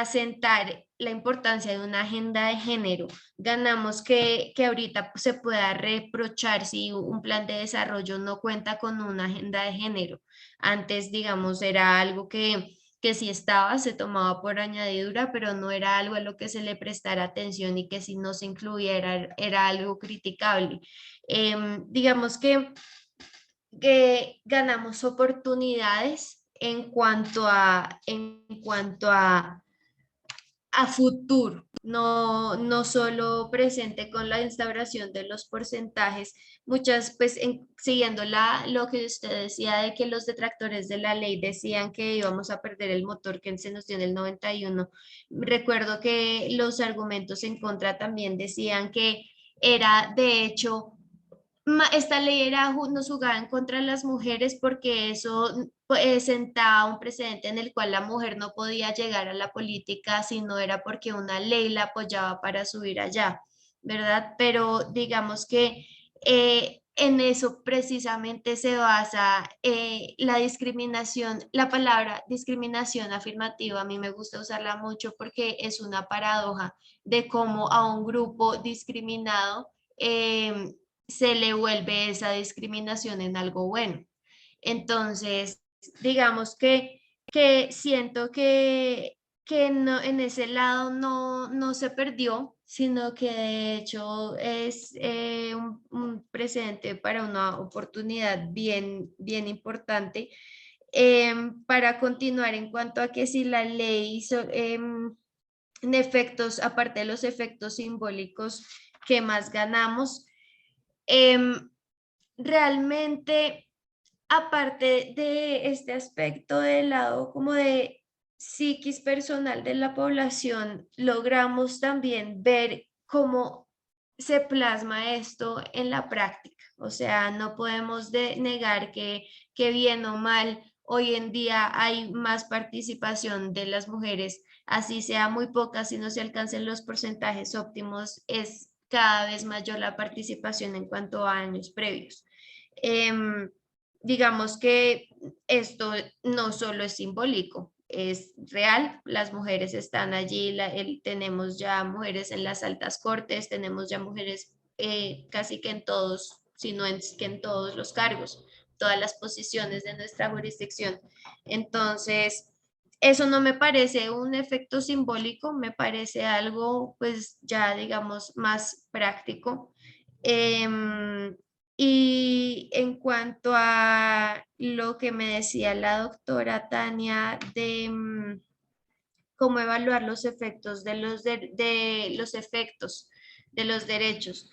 sentar la importancia de una agenda de género. Ganamos que ahorita se pueda reprochar si un plan de desarrollo no cuenta con una agenda de género. Antes, digamos, era algo que sí estaba, se tomaba por añadidura, pero no era algo a lo que se le prestara atención y que si no se incluyera era algo criticable. Digamos que ganamos oportunidades en cuanto a futuro, no solo presente con la instauración de los porcentajes. Muchas, pues siguiendo lo que usted decía de que los detractores de la ley decían que íbamos a perder el motor que se nos dio en el 91. Recuerdo que los argumentos en contra también decían que era de hecho esta ley nos jugaba en contra de las mujeres porque eso sentaba un precedente en el cual la mujer no podía llegar a la política si no era porque una ley la apoyaba para subir allá, ¿verdad? Pero digamos que en eso precisamente se basa la discriminación. La palabra discriminación afirmativa a mí me gusta usarla mucho porque es una paradoja de cómo a un grupo discriminado se le vuelve esa discriminación en algo bueno. Entonces, digamos que siento que no, en ese lado no se perdió, sino que de hecho es un presente para una oportunidad bien importante. Para continuar en cuanto a que si la ley hizo en efectos, aparte de los efectos simbólicos, ¿qué más ganamos? Realmente, aparte de este aspecto del lado como de psiquis personal de la población, logramos también ver cómo se plasma esto en la práctica. O sea, no podemos negar que bien o mal hoy en día hay más participación de las mujeres, así sea muy poca, si no se alcancen los porcentajes óptimos, es cada vez mayor la participación en cuanto a años previos. Digamos que esto no solo es simbólico, es real, las mujeres están allí, tenemos ya mujeres en las altas cortes, tenemos ya mujeres casi que en todos, si no es que en todos los cargos, todas las posiciones de nuestra jurisdicción. Entonces, eso no me parece un efecto simbólico, me parece algo pues ya digamos más práctico. Y en cuanto a lo que me decía la doctora Tania de cómo evaluar los efectos de los efectos de los derechos,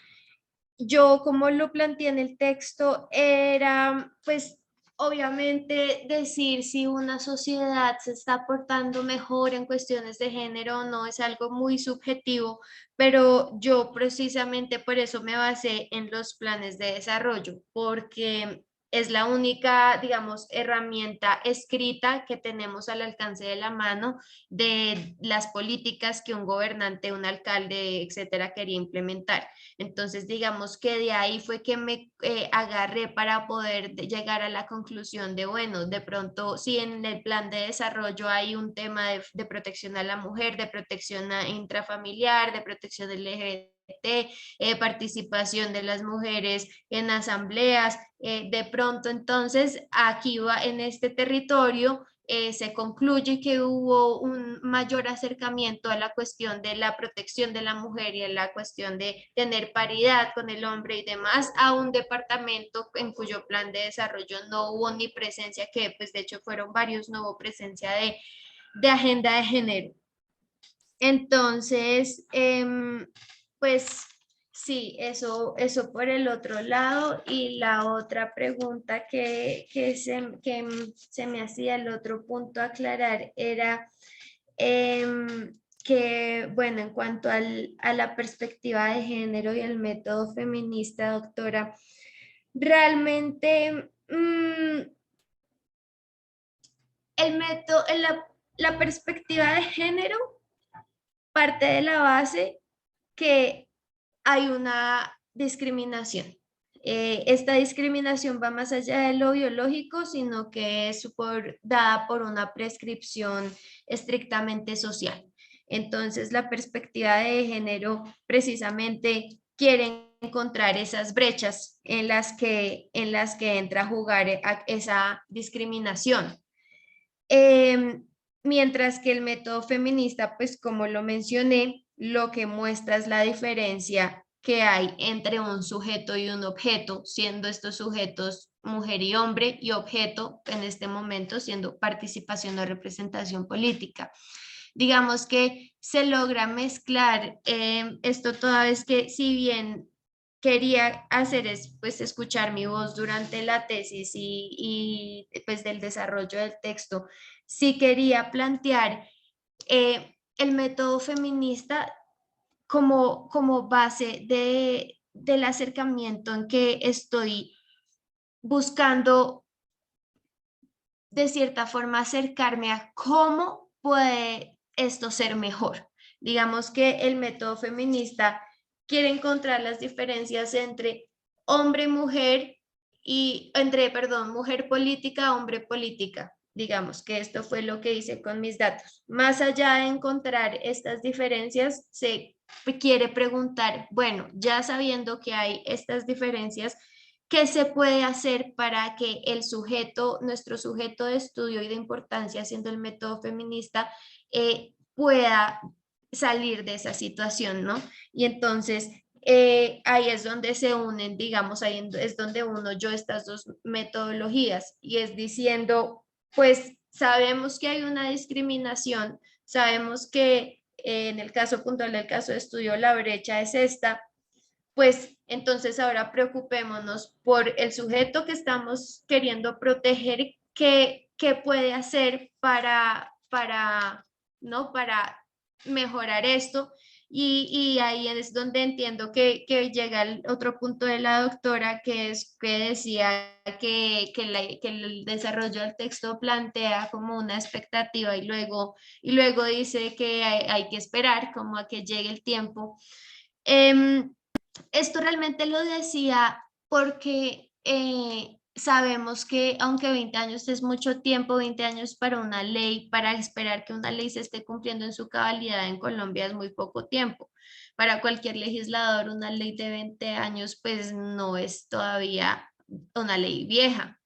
yo como lo planteé en el texto era pues obviamente decir si una sociedad se está portando mejor en cuestiones de género o no es algo muy subjetivo, pero yo precisamente por eso me basé en los planes de desarrollo, porque es la única, digamos, herramienta escrita que tenemos al alcance de la mano de las políticas que un gobernante, un alcalde, etcétera, quería implementar. Entonces, digamos que de ahí fue que me agarré para poder llegar a la conclusión de, bueno, de pronto, si en el plan de desarrollo hay un tema de protección a la mujer, de protección intrafamiliar, de protección LGBT, participación de las mujeres en asambleas, de pronto entonces aquí va en este territorio se concluye que hubo un mayor acercamiento a la cuestión de la protección de la mujer y a la cuestión de tener paridad con el hombre y demás, a un departamento en cuyo plan de desarrollo no hubo ni presencia, que pues de hecho fueron varios, no hubo presencia de agenda de género. Entonces, pues sí, eso por el otro lado. Y la otra pregunta que se me hacía, el otro punto a aclarar era que, bueno, en cuanto a la perspectiva de género y el método feminista, doctora, realmente el método, la perspectiva de género parte de la base que hay una discriminación. Esta discriminación va más allá de lo biológico, sino que es dada por una prescripción estrictamente social. Entonces, la perspectiva de género precisamente quiere encontrar esas brechas en las que entra a jugar esa discriminación. Mientras que el método feminista, pues como lo mencioné, lo que muestra es la diferencia que hay entre un sujeto y un objeto, siendo estos sujetos mujer y hombre, y objeto en este momento siendo participación o representación política. Digamos que se logra mezclar esto toda vez que, si bien quería hacer es pues escuchar mi voz durante la tesis y pues del desarrollo del texto, sí quería plantear el método feminista como base del acercamiento en que estoy buscando de cierta forma acercarme a cómo puede esto ser mejor. Digamos que el método feminista quiere encontrar las diferencias entre hombre y mujer y entre, perdón, mujer política, hombre política. Digamos que esto fue lo que hice con mis datos. Más allá de encontrar estas diferencias, se quiere preguntar, bueno, ya sabiendo que hay estas diferencias, ¿qué se puede hacer para que el sujeto, nuestro sujeto de estudio y de importancia, siendo el método feminista, pueda salir de esa situación, ¿no? Y entonces ahí es donde se unen, digamos, ahí es donde uno yo estas dos metodologías y es diciendo, pues sabemos que hay una discriminación, sabemos que en el caso puntual del caso de estudio la brecha es esta, pues entonces ahora preocupémonos por el sujeto que estamos queriendo proteger, qué puede hacer ¿no? Para mejorar esto Y ahí es donde entiendo que llega el otro punto de la doctora, que es que decía que el desarrollo del texto plantea como una expectativa y luego dice que hay que esperar como a que llegue el tiempo. Esto realmente lo decía porque sabemos que aunque 20 años es mucho tiempo, 20 años para una ley, para esperar que una ley se esté cumpliendo en su cabalidad en Colombia es muy poco tiempo. Para cualquier legislador, una ley de 20 años pues no es todavía una ley vieja.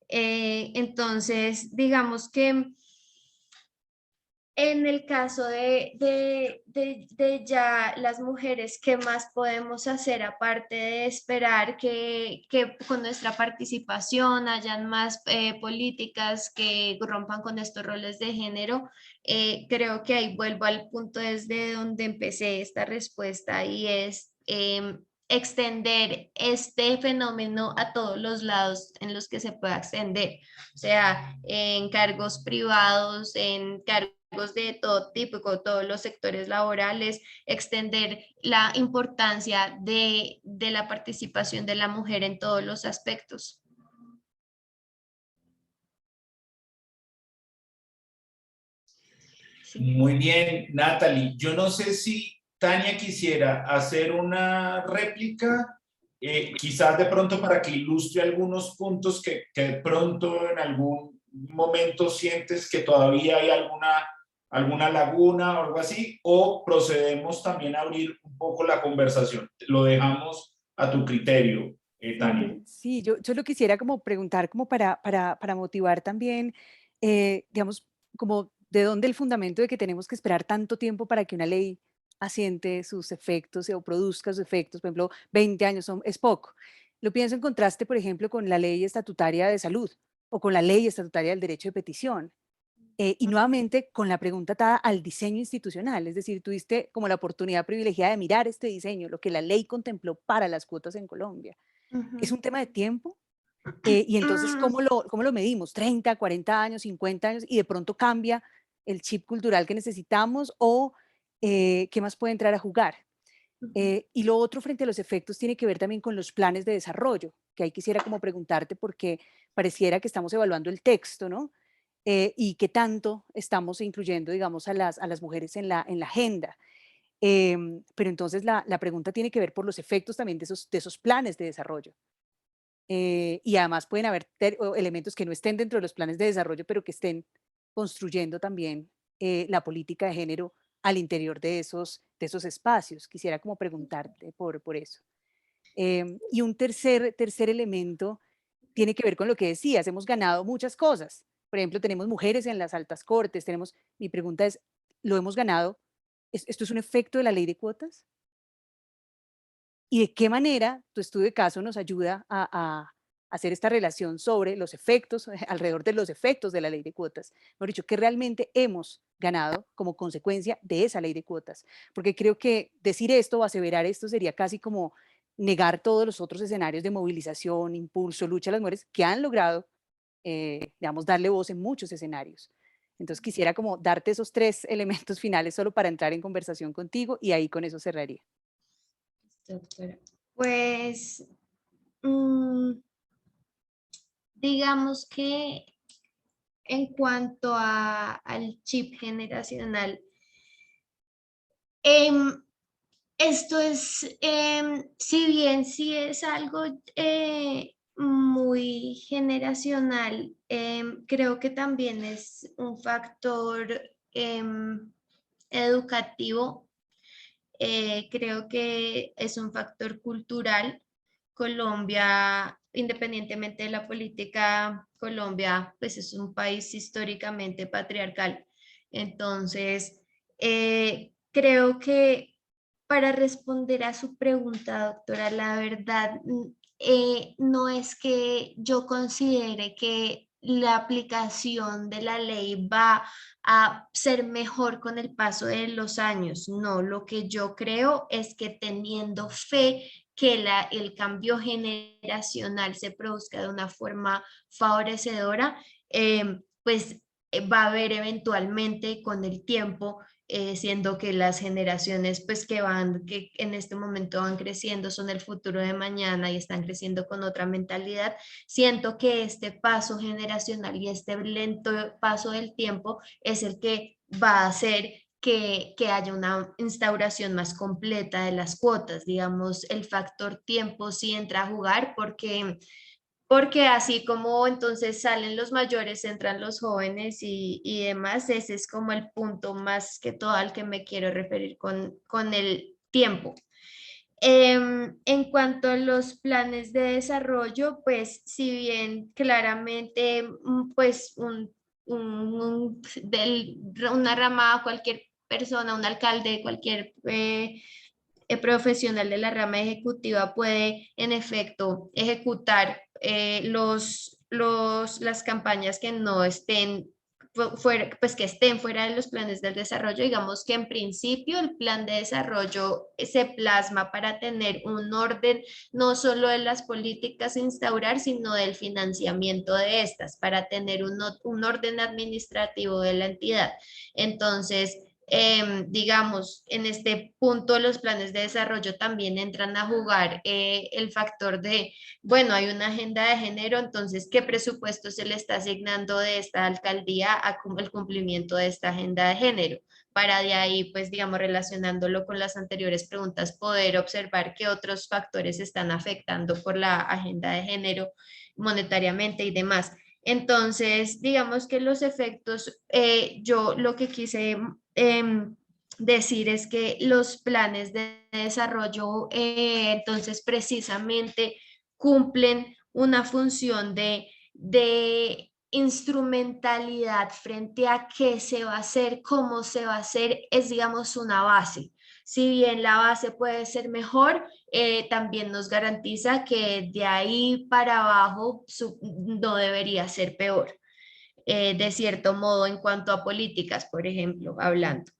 Entonces, digamos que en el caso de ya las mujeres, ¿qué más podemos hacer aparte de esperar que con nuestra participación hayan más políticas que rompan con estos roles de género? Creo que ahí vuelvo al punto desde donde empecé esta respuesta y es extender este fenómeno a todos los lados en los que se pueda extender, o sea, en cargos privados, en cargos de todo tipo, con todos los sectores laborales, extender la importancia de la participación de la mujer en todos los aspectos. Sí. Muy bien, Natalie. Yo no sé si Tania quisiera hacer una réplica, quizás de pronto para que ilustre algunos puntos que de pronto en algún momento sientes que todavía hay alguna laguna o algo así, o procedemos también a abrir un poco la conversación. Lo dejamos a tu criterio, Tania. Sí, yo lo quisiera como preguntar como para motivar también, digamos, como de dónde el fundamento de que tenemos que esperar tanto tiempo para que una ley asiente sus efectos o produzca sus efectos. Por ejemplo, 20 años es poco. Lo pienso en contraste, por ejemplo, con la ley estatutaria de salud o con la ley estatutaria del derecho de petición. Y nuevamente con la pregunta atada al diseño institucional, es decir, tuviste como la oportunidad privilegiada de mirar este diseño, lo que la ley contempló para las cuotas en Colombia. Es un tema de tiempo. Y entonces, ¿cómo lo medimos? ¿30, 40 años, 50 años? Y de pronto cambia el chip cultural que necesitamos o qué más puede entrar a jugar. Y lo otro frente a los efectos tiene que ver también con los planes de desarrollo, que ahí quisiera como preguntarte porque pareciera que estamos evaluando el texto, ¿no? Y qué tanto estamos incluyendo, digamos, a las mujeres en la agenda. Pero entonces la pregunta tiene que ver por los efectos también de esos planes de desarrollo. Y además pueden haber elementos que no estén dentro de los planes de desarrollo, pero que estén construyendo también la política de género al interior de esos espacios. Quisiera como preguntarte por eso. Y un tercer elemento tiene que ver con lo que decías, hemos ganado muchas cosas. Por ejemplo, tenemos mujeres en las altas cortes, mi pregunta es, ¿lo hemos ganado? ¿Esto es un efecto de la ley de cuotas? ¿Y de qué manera tu estudio de caso nos ayuda a hacer esta relación sobre los efectos, alrededor de los efectos de la ley de cuotas? Mejor dicho, ¿qué realmente hemos ganado como consecuencia de esa ley de cuotas? Porque creo que decir esto o aseverar esto sería casi como negar todos los otros escenarios de movilización, impulso, lucha de las mujeres que han logrado, digamos, darle voz en muchos escenarios. Entonces quisiera como darte esos 3 elementos finales solo para entrar en conversación contigo y ahí con eso cerraría. Doctora. Pues digamos que en cuanto al chip generacional, esto es, si bien sí es algo muy generacional, creo que también es un factor educativo. Creo que es un factor cultural. Colombia, independientemente de la política, Colombia pues es un país históricamente patriarcal. Entonces, creo que para responder a su pregunta, doctora, la verdad, no es que yo considere que la aplicación de la ley va a ser mejor con el paso de los años. No, lo que yo creo es que teniendo fe que el cambio generacional se produzca de una forma favorecedora, pues va a haber eventualmente con el tiempo siendo que las generaciones pues que en este momento van creciendo son el futuro de mañana y están creciendo con otra mentalidad. Siento que este paso generacional y este lento paso del tiempo es el que va a hacer que haya una instauración más completa de las cuotas. Digamos, el factor tiempo sí entra a jugar porque así como entonces salen los mayores, entran los jóvenes y demás, ese es como el punto más que todo al que me quiero referir con el tiempo. En cuanto a los planes de desarrollo, pues si bien claramente pues una rama, cualquier persona, un alcalde, cualquier profesional de la rama ejecutiva puede en efecto ejecutar las campañas que no estén fuera, pues que estén fuera de los planes del desarrollo. Digamos que en principio el plan de desarrollo se plasma para tener un orden no solo de las políticas a instaurar, sino del financiamiento de estas, para tener un orden administrativo de la entidad. Entonces, digamos, en este punto los planes de desarrollo también entran a jugar el factor de, bueno, hay una agenda de género, entonces, ¿qué presupuesto se le está asignando de esta alcaldía al cumplimiento de esta agenda de género? Para de ahí, pues, digamos, relacionándolo con las anteriores preguntas, poder observar qué otros factores están afectando por la agenda de género monetariamente y demás. Entonces, digamos que los efectos, yo lo que quise decir es que los planes de desarrollo, entonces precisamente cumplen una función de instrumentalidad frente a qué se va a hacer, cómo se va a hacer, es digamos una base. Si bien la base puede ser mejor, también nos garantiza que de ahí para abajo no debería ser peor, de cierto modo en cuanto a políticas, por ejemplo, hablando.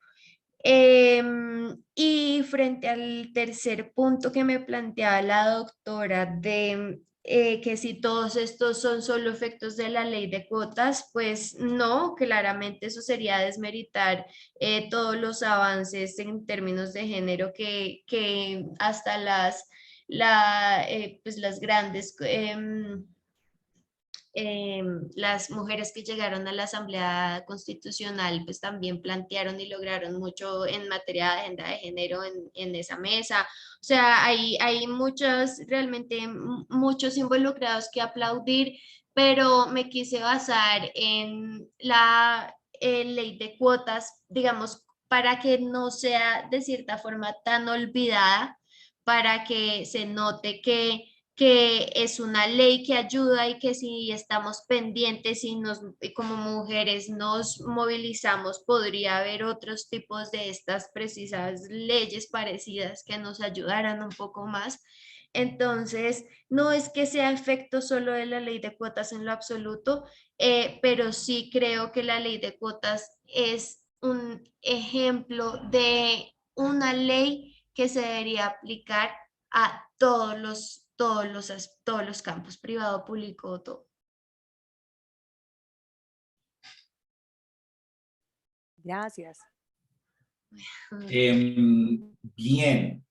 Y frente al tercer punto que me planteaba la doctora de que si todos estos son solo efectos de la ley de cuotas, pues no, claramente eso sería desmeritar todos los avances en términos de género que hasta pues las grandes las mujeres que llegaron a la Asamblea Constitucional pues también plantearon y lograron mucho en materia de agenda de género en esa mesa. O sea, hay muchos, realmente muchos involucrados que aplaudir, pero me quise basar en la ley de cuotas, digamos, para que no sea de cierta forma tan olvidada, para que se note que es una ley que ayuda y que si estamos pendientes y como mujeres nos movilizamos, podría haber otros tipos de estas precisas leyes parecidas que nos ayudaran un poco más. Entonces, no es que sea efecto solo de la ley de cuotas en lo absoluto, pero sí creo que la ley de cuotas es un ejemplo de una ley que se debería aplicar a todos los campos, privado, público, todo. Gracias. Bien,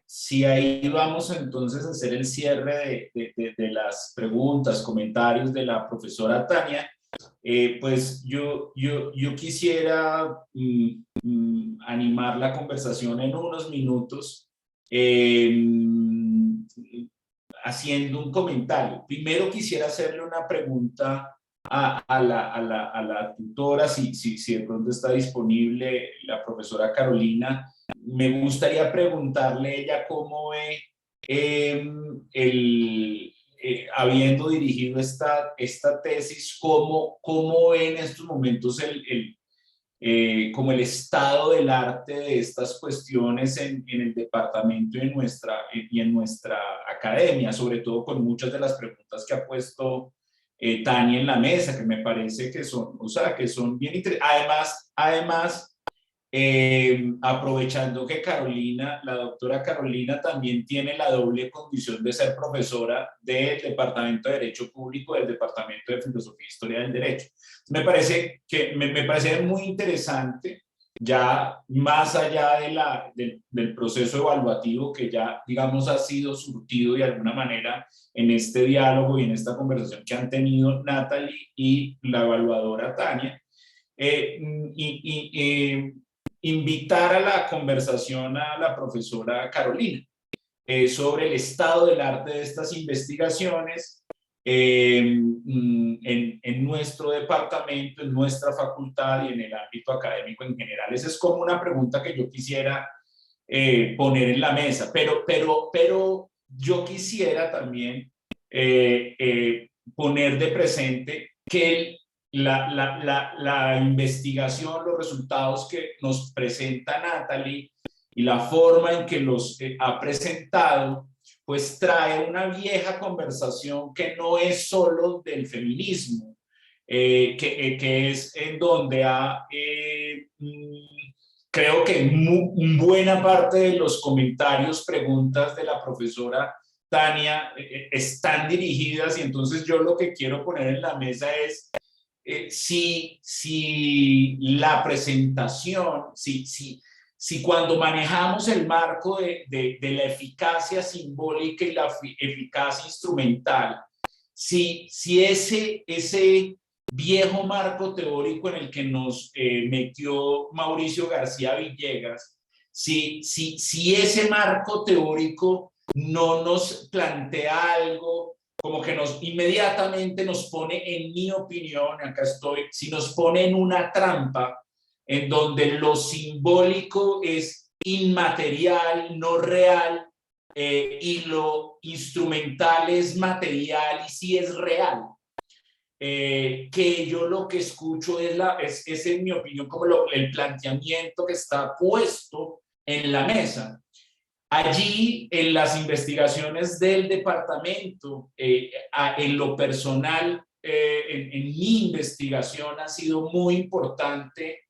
si ahí vamos entonces a hacer el cierre de las preguntas, comentarios de la profesora Tania, pues yo quisiera animar la conversación en unos minutos haciendo un comentario. Primero quisiera hacerle una pregunta a la tutora, si de pronto está disponible la profesora Carolina. Me gustaría preguntarle ella cómo ve, habiendo dirigido esta tesis, cómo ve en estos momentos como el estado del arte de estas cuestiones en el departamento y en nuestra academia, sobre todo con muchas de las preguntas que ha puesto Tania en la mesa, que me parece que son, o sea, que son bien interesantes. Además, aprovechando que Carolina, la doctora Carolina, también tiene la doble condición de ser profesora del Departamento de Derecho Público, del Departamento de Filosofía e Historia del Derecho. Me parece muy interesante ya más allá del proceso evaluativo que ya, digamos, ha sido surtido de alguna manera en este diálogo y en esta conversación que han tenido Natalie y la evaluadora Tania, invitar a la conversación a la profesora Carolina sobre el estado del arte de estas investigaciones en nuestro departamento, en nuestra facultad y en el ámbito académico en general. Esa es como una pregunta que yo quisiera poner en la mesa, pero yo quisiera también poner de presente que la investigación, los resultados que nos presenta Natalie y la forma en que los ha presentado, pues trae una vieja conversación que no es solo del feminismo, que es en donde creo que buena parte de los comentarios, preguntas de la profesora Tania están dirigidas, y entonces yo lo que quiero poner en la mesa es si la presentación, si cuando manejamos el marco de la eficacia simbólica y la eficacia instrumental, si ese viejo marco teórico en el que nos metió Mauricio García Villegas, si ese marco teórico no nos plantea algo como que inmediatamente nos pone, en mi opinión, acá estoy, si nos pone en una trampa en donde lo simbólico es inmaterial, no real, y lo instrumental es material y sí es real. Que yo lo que escucho es en mi opinión como el planteamiento que está puesto en la mesa. Allí, en las investigaciones del departamento, en lo personal, en mi investigación ha sido muy importante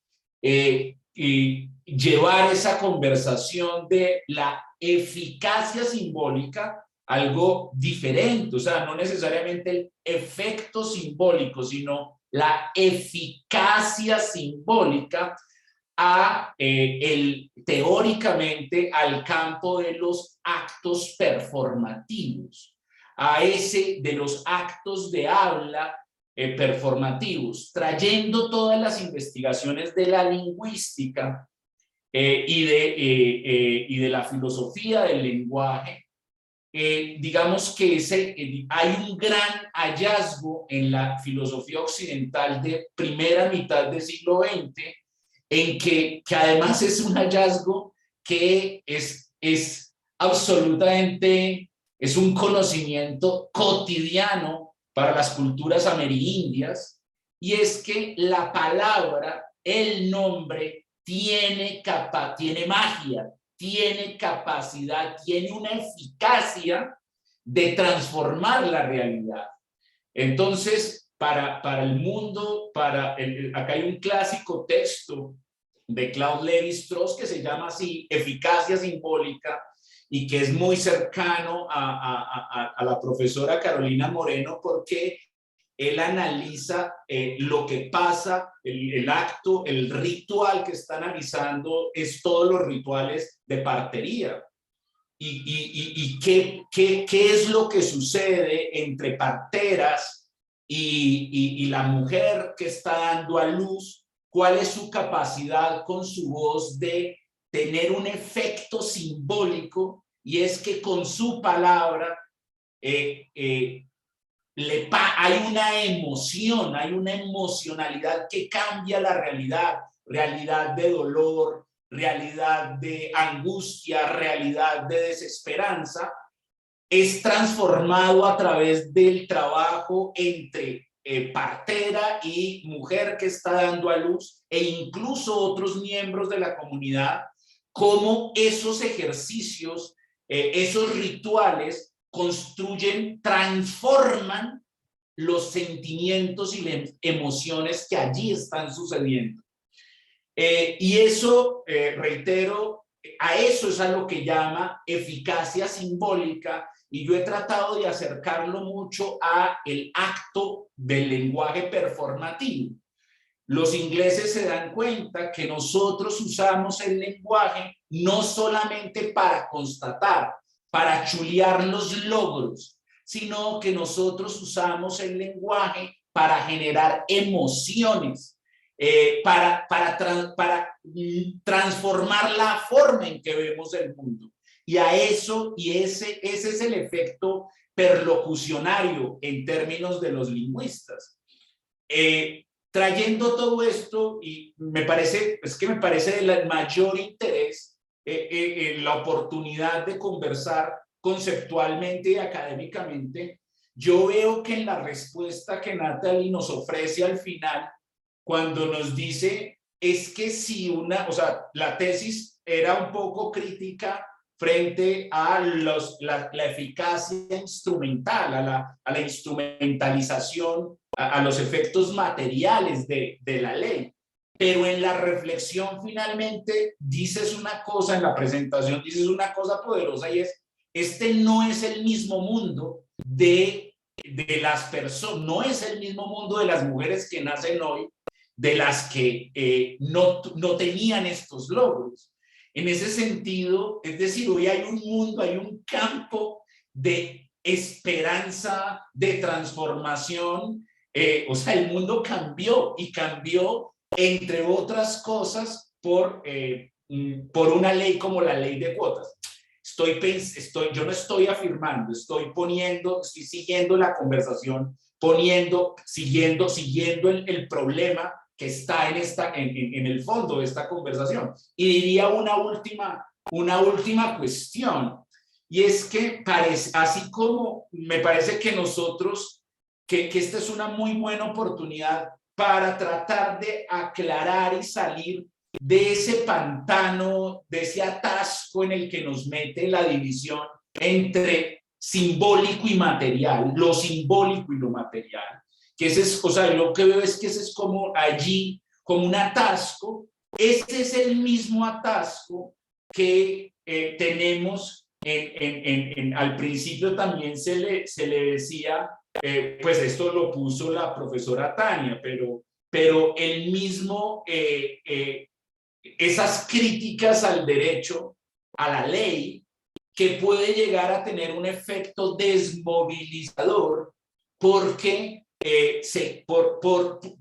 y llevar esa conversación de la eficacia simbólica, algo diferente, o sea, no necesariamente el efecto simbólico, sino la eficacia simbólica teóricamente al campo de los actos performativos, a ese de los actos de habla performativos, trayendo todas las investigaciones de la lingüística y de la filosofía del lenguaje. Digamos que hay un gran hallazgo en la filosofía occidental de primera mitad del siglo XX, en que además es un hallazgo que es absolutamente, es un conocimiento cotidiano para las culturas amerindias, y es que la palabra, el nombre, tiene magia, tiene capacidad, tiene una eficacia de transformar la realidad. Entonces, para el mundo, acá hay un clásico texto de Claude Lévi-Strauss que se llama así, Eficacia Simbólica, y que es muy cercano a la profesora Carolina Moreno, porque él analiza lo que pasa, el acto, el ritual que está analizando es todos los rituales de partería. Y qué es lo que sucede entre parteras y la mujer que está dando a luz, cuál es su capacidad con su voz de tener un efecto simbólico, y es que con su palabra hay una emoción, hay una emocionalidad que cambia la realidad de dolor, realidad de angustia, realidad de desesperanza, es transformado a través del trabajo entre partera y mujer que está dando a luz, e incluso otros miembros de la comunidad, cómo esos ejercicios, esos rituales construyen, transforman los sentimientos y las emociones que allí están sucediendo. Y eso, reitero, a eso es a lo que llama eficacia simbólica, y yo he tratado de acercarlo mucho a el acto del lenguaje performativo. Los ingleses se dan cuenta que nosotros usamos el lenguaje no solamente para constatar, para chulear los logros, sino que nosotros usamos el lenguaje para generar emociones, para transformar la forma en que vemos el mundo. Y a eso, ese es el efecto perlocucionario en términos de los lingüistas. Trayendo todo esto, y me parece del mayor interés la oportunidad de conversar conceptualmente y académicamente, yo veo que en la respuesta que Natalie nos ofrece al final, cuando nos dice, es que si o sea, la tesis era un poco crítica frente a la eficacia instrumental, a la instrumentalización, a los efectos materiales de la ley. Pero en la reflexión finalmente dices una cosa, en la presentación dices una cosa poderosa, y es, este no es el mismo mundo de las personas, no es el mismo mundo de las mujeres que nacen hoy, de las que no tenían estos logros. En ese sentido, es decir, hoy hay un mundo, hay un campo de esperanza, de transformación. O sea, el mundo cambió, y cambió, entre otras cosas, por una ley como la ley de cuotas. Yo no estoy afirmando, estoy siguiendo la conversación, siguiendo el problema que está en el fondo de esta conversación. Y diría una última cuestión, y es que así como me parece que nosotros, que esta es una muy buena oportunidad para tratar de aclarar y salir de ese pantano, de ese atasco en el que nos mete la división entre simbólico y material, lo simbólico y lo material, que ese es, o sea, lo que veo es que ese es como allí, como un atasco. Ese es el mismo atasco que tenemos al principio. También se le decía, pues esto lo puso la profesora Tania, pero el mismo, esas críticas al derecho, a la ley, que puede llegar a tener un efecto desmovilizador, porque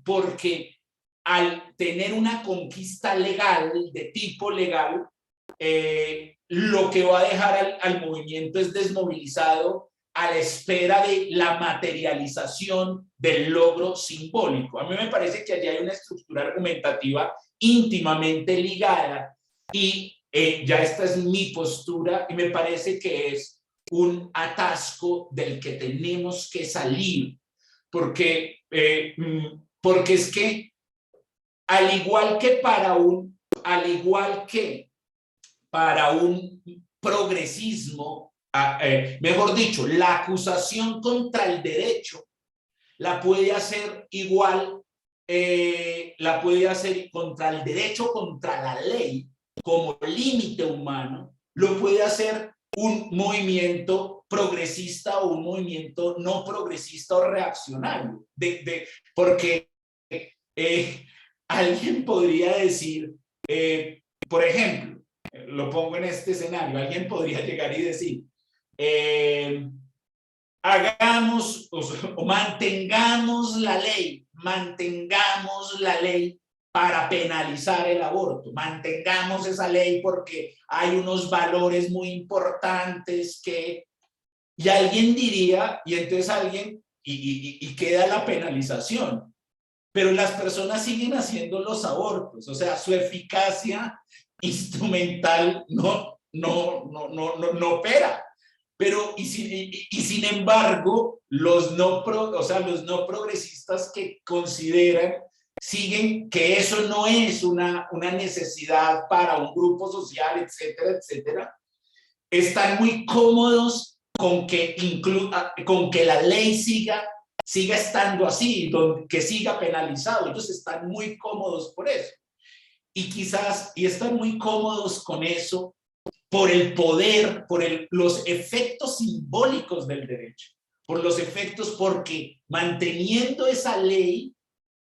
porque al tener una conquista legal, de tipo legal, lo que va a dejar al movimiento es desmovilizado a la espera de la materialización del logro simbólico. A mí me parece que allí hay una estructura argumentativa íntimamente ligada, y ya esta es mi postura, y me parece que es un atasco del que tenemos que salir, porque es que al igual que para un progresismo, mejor dicho, la acusación contra el derecho la puede hacer igual, la puede hacer contra el derecho, contra la ley, como límite humano, lo puede hacer un movimiento progresista o un movimiento no progresista o reaccionario. Porque alguien podría decir, por ejemplo, lo pongo en este escenario, alguien podría llegar y decir, hagamos o mantengamos la ley para penalizar el aborto, mantengamos esa ley porque hay unos valores muy importantes que, y alguien diría, y entonces alguien, y queda la penalización, pero las personas siguen haciendo los abortos, o sea, su eficacia instrumental no opera. Pero, y sin embargo, los no progresistas que consideran, siguen que eso no es una necesidad para un grupo social, etcétera, etcétera, están muy cómodos con que la ley siga estando así, que siga penalizado. Ellos están muy cómodos por eso. Y están muy cómodos con eso por el poder, los efectos simbólicos del derecho, por los efectos, porque manteniendo esa ley,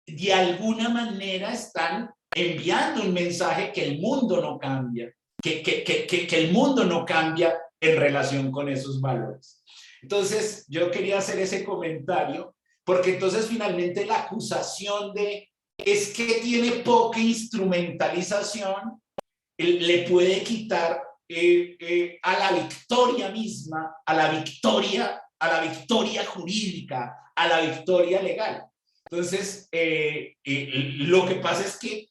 de alguna manera están enviando un mensaje que el mundo no cambia, que el mundo no cambia en relación con esos valores. Entonces, yo quería hacer ese comentario, porque entonces finalmente la acusación de es que tiene poca instrumentalización le puede quitar a la victoria misma, a la victoria jurídica, a la victoria legal. Entonces, lo que pasa es que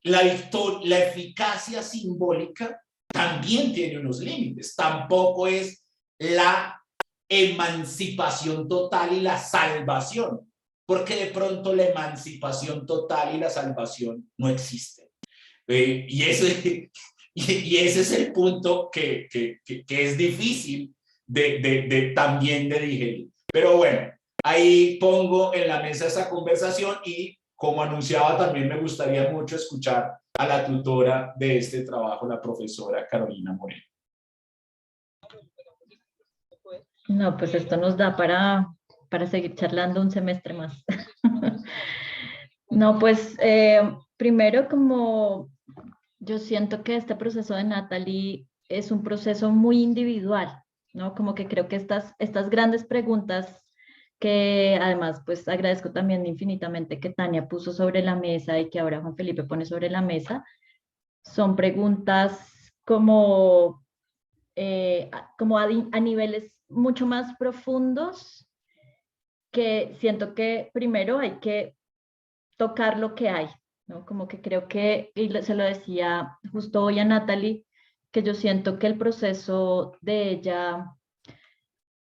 la eficacia simbólica también tiene unos límites. Tampoco es la emancipación total y la salvación, porque de pronto la emancipación total y la salvación no existen. Y ese es el punto que es difícil también de digerir. Pero bueno, ahí pongo en la mesa esa conversación y como anunciaba también me gustaría mucho escuchar a la tutora de este trabajo, la profesora Carolina Moreno. No, pues esto nos da para seguir charlando un semestre más. No, pues primero como yo siento que este proceso de Natalie es un proceso muy individual, ¿no? Como que creo que estas grandes preguntas que además pues agradezco también infinitamente que Tania puso sobre la mesa y que ahora Juan Felipe pone sobre la mesa, son preguntas como, a niveles mucho más profundos que siento que primero hay que tocar lo que hay, ¿no? Como que creo que, y se lo decía justo hoy a Natalie, que yo siento que el proceso de ella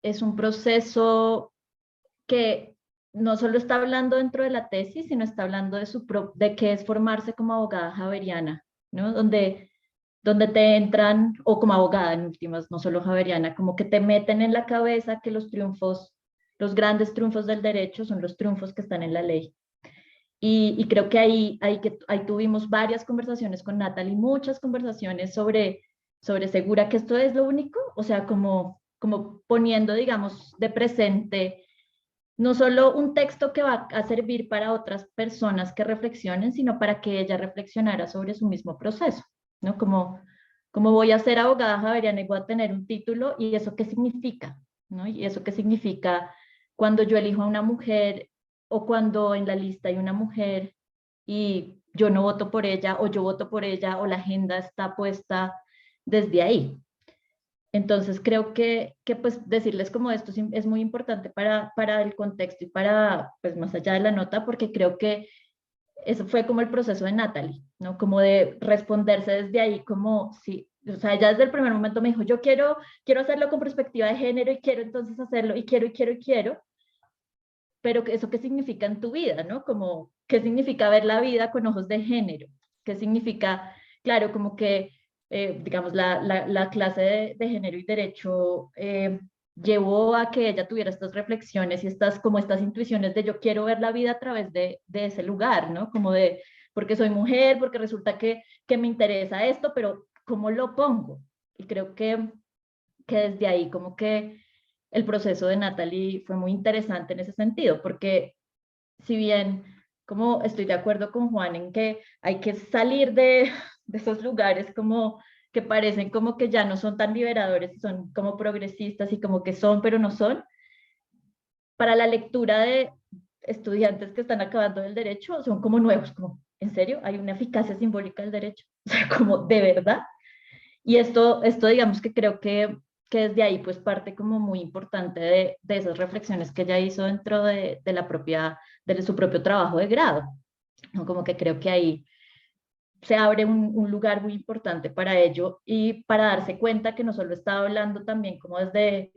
es un proceso que no solo está hablando dentro de la tesis, sino está hablando de qué es formarse como abogada javeriana, ¿no? Donde te entran, o como abogada en últimas, no solo javeriana, como que te meten en la cabeza que los triunfos, los grandes triunfos del derecho son los triunfos que están en la ley. Y creo que ahí tuvimos varias conversaciones con Natalie, muchas conversaciones sobre ¿segura que esto es lo único? O sea, como poniendo, digamos, de presente no solo un texto que va a servir para otras personas que reflexionen, sino para que ella reflexionara sobre su mismo proceso, ¿no? Como voy a ser abogada javeriana y voy a tener un título, ¿y eso qué significa? ¿No? ¿Y eso qué significa cuando yo elijo a una mujer o cuando en la lista hay una mujer y yo no voto por ella o yo voto por ella o la agenda está puesta desde ahí? Entonces creo que pues decirles como esto es muy importante para el contexto y para pues más allá de la nota, porque creo que eso fue como el proceso de Natalie, ¿no? Como de responderse desde ahí, como sí, o sea, ella desde el primer momento me dijo, yo quiero hacerlo con perspectiva de género y quiero entonces hacerlo y quiero, pero ¿eso qué significa en tu vida, no? Como, ¿qué significa ver la vida con ojos de género? ¿Qué significa, claro, como que digamos, la clase de género y derecho llevó a que ella tuviera estas reflexiones y estas intuiciones de yo quiero ver la vida a través de ese lugar, ¿no? Como de, porque soy mujer, porque resulta que me interesa esto, pero ¿cómo lo pongo? Y creo que desde ahí como que el proceso de Natalie fue muy interesante en ese sentido, porque si bien como estoy de acuerdo con Juan en que hay que salir de esos lugares como que parecen como que ya no son tan liberadores, son como progresistas y como que son, pero no son, para la lectura de estudiantes que están acabando el derecho, son como nuevos, como, ¿en serio? ¿Hay una eficacia simbólica del derecho? O sea, como, ¿de verdad? Y esto digamos que creo que desde ahí pues parte como muy importante de esas reflexiones que ella hizo dentro de su propio trabajo de grado, ¿no? Como que creo que ahí se abre un lugar muy importante para ello y para darse cuenta que no solo está hablando también como desde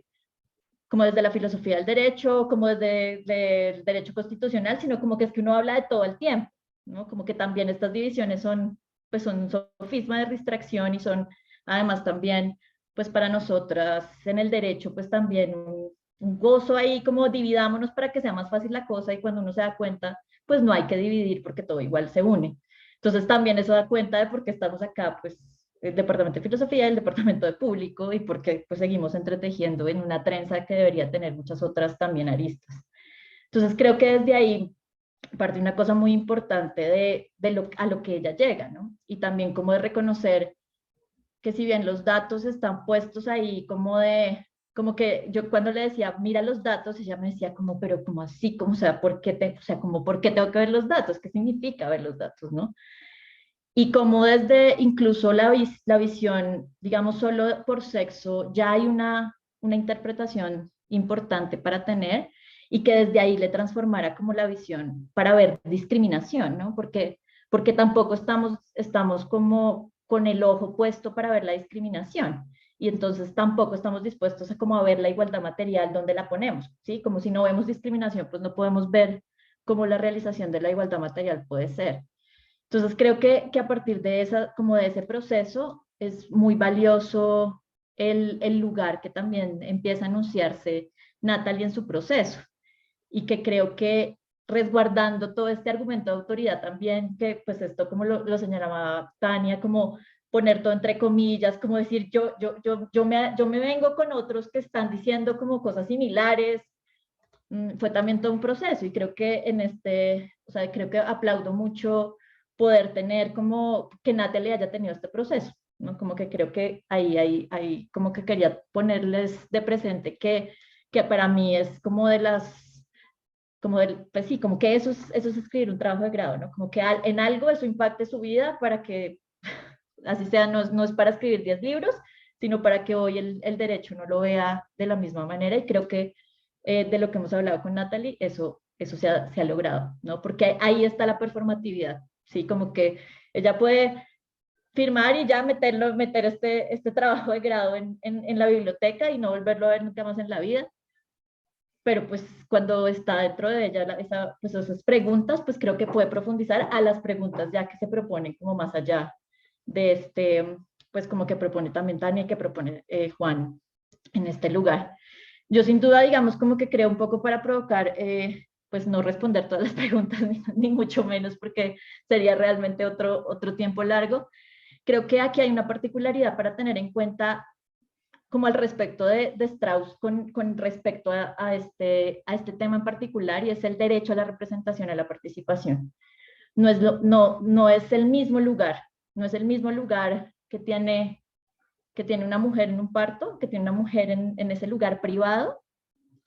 la filosofía del derecho, como desde el derecho constitucional, sino como que es que uno habla de todo el tiempo, ¿no? Como que también estas divisiones son un sofisma de distracción y son además también, pues para nosotras en el derecho, pues también un gozo ahí, como dividámonos para que sea más fácil la cosa y cuando uno se da cuenta, pues no hay que dividir porque todo igual se une. Entonces también eso da cuenta de por qué estamos acá, pues el Departamento de Filosofía, el Departamento de Público y por qué pues seguimos entretejiendo en una trenza que debería tener muchas otras también aristas. Entonces creo que desde ahí parte de una cosa muy importante a lo que ella llega, ¿no? Y también como de reconocer que si bien los datos están puestos ahí como que yo cuando le decía, mira los datos, ella me decía como, pero como así, como, o sea, como, ¿por qué tengo que ver los datos? ¿Qué significa ver los datos, no? Y como desde incluso la visión, digamos, solo por sexo, ya hay una interpretación importante para tener y que desde ahí le transformara como la visión para ver discriminación, ¿no? Porque tampoco estamos como con el ojo puesto para ver la discriminación y entonces tampoco estamos dispuestos a como a ver la igualdad material donde la ponemos, ¿sí? Como si no vemos discriminación, pues no podemos ver cómo la realización de la igualdad material puede ser. Entonces creo que a partir de como de ese proceso es muy valioso el lugar que también empieza a anunciarse Natalie en su proceso y que creo que resguardando todo este argumento de autoridad también, que pues esto como lo señalaba Tania, como poner todo entre comillas, como decir yo me vengo con otros que están diciendo como cosas similares, fue también todo un proceso y creo que o sea, creo que aplaudo mucho poder tener como que Natalie haya tenido este proceso, ¿no? Como que creo que ahí como que quería ponerles de presente que para mí es como de las, pues sí, como que eso es escribir un trabajo de grado, ¿no? Como que en algo eso impacte su vida para que, así sea, no es para escribir 10 libros, sino para que hoy el derecho no lo vea de la misma manera y creo que de lo que hemos hablado con Natalie, eso se ha logrado, ¿no? Porque ahí está la performatividad, ¿sí? Como que ella puede firmar y ya meter este trabajo de grado en la biblioteca y no volverlo a ver nunca más en la vida, pero pues cuando está dentro de ella pues esas preguntas, pues creo que puede profundizar a las preguntas ya que se proponen como más allá de pues como que propone también Tania y que propone Juan en este lugar. Yo sin duda, digamos, como que creo un poco para provocar, pues no responder todas las preguntas, ni mucho menos, porque sería realmente otro tiempo largo. Creo que aquí hay una particularidad para tener en cuenta como al respecto de Strauss con respecto a este tema en particular y es el derecho a la representación y a la participación. No es el mismo lugar, no es el mismo lugar que tiene una mujer en un parto, que tiene una mujer en ese lugar privado,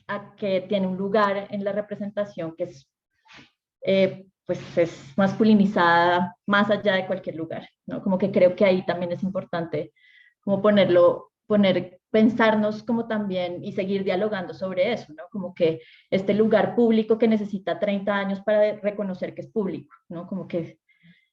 a que tiene un lugar en la representación que pues es masculinizada más allá de cualquier lugar, ¿no? Como que creo que ahí también es importante como pensarnos como también y seguir dialogando sobre eso, ¿no? Como que este lugar público que necesita 30 años para reconocer que es público, ¿no?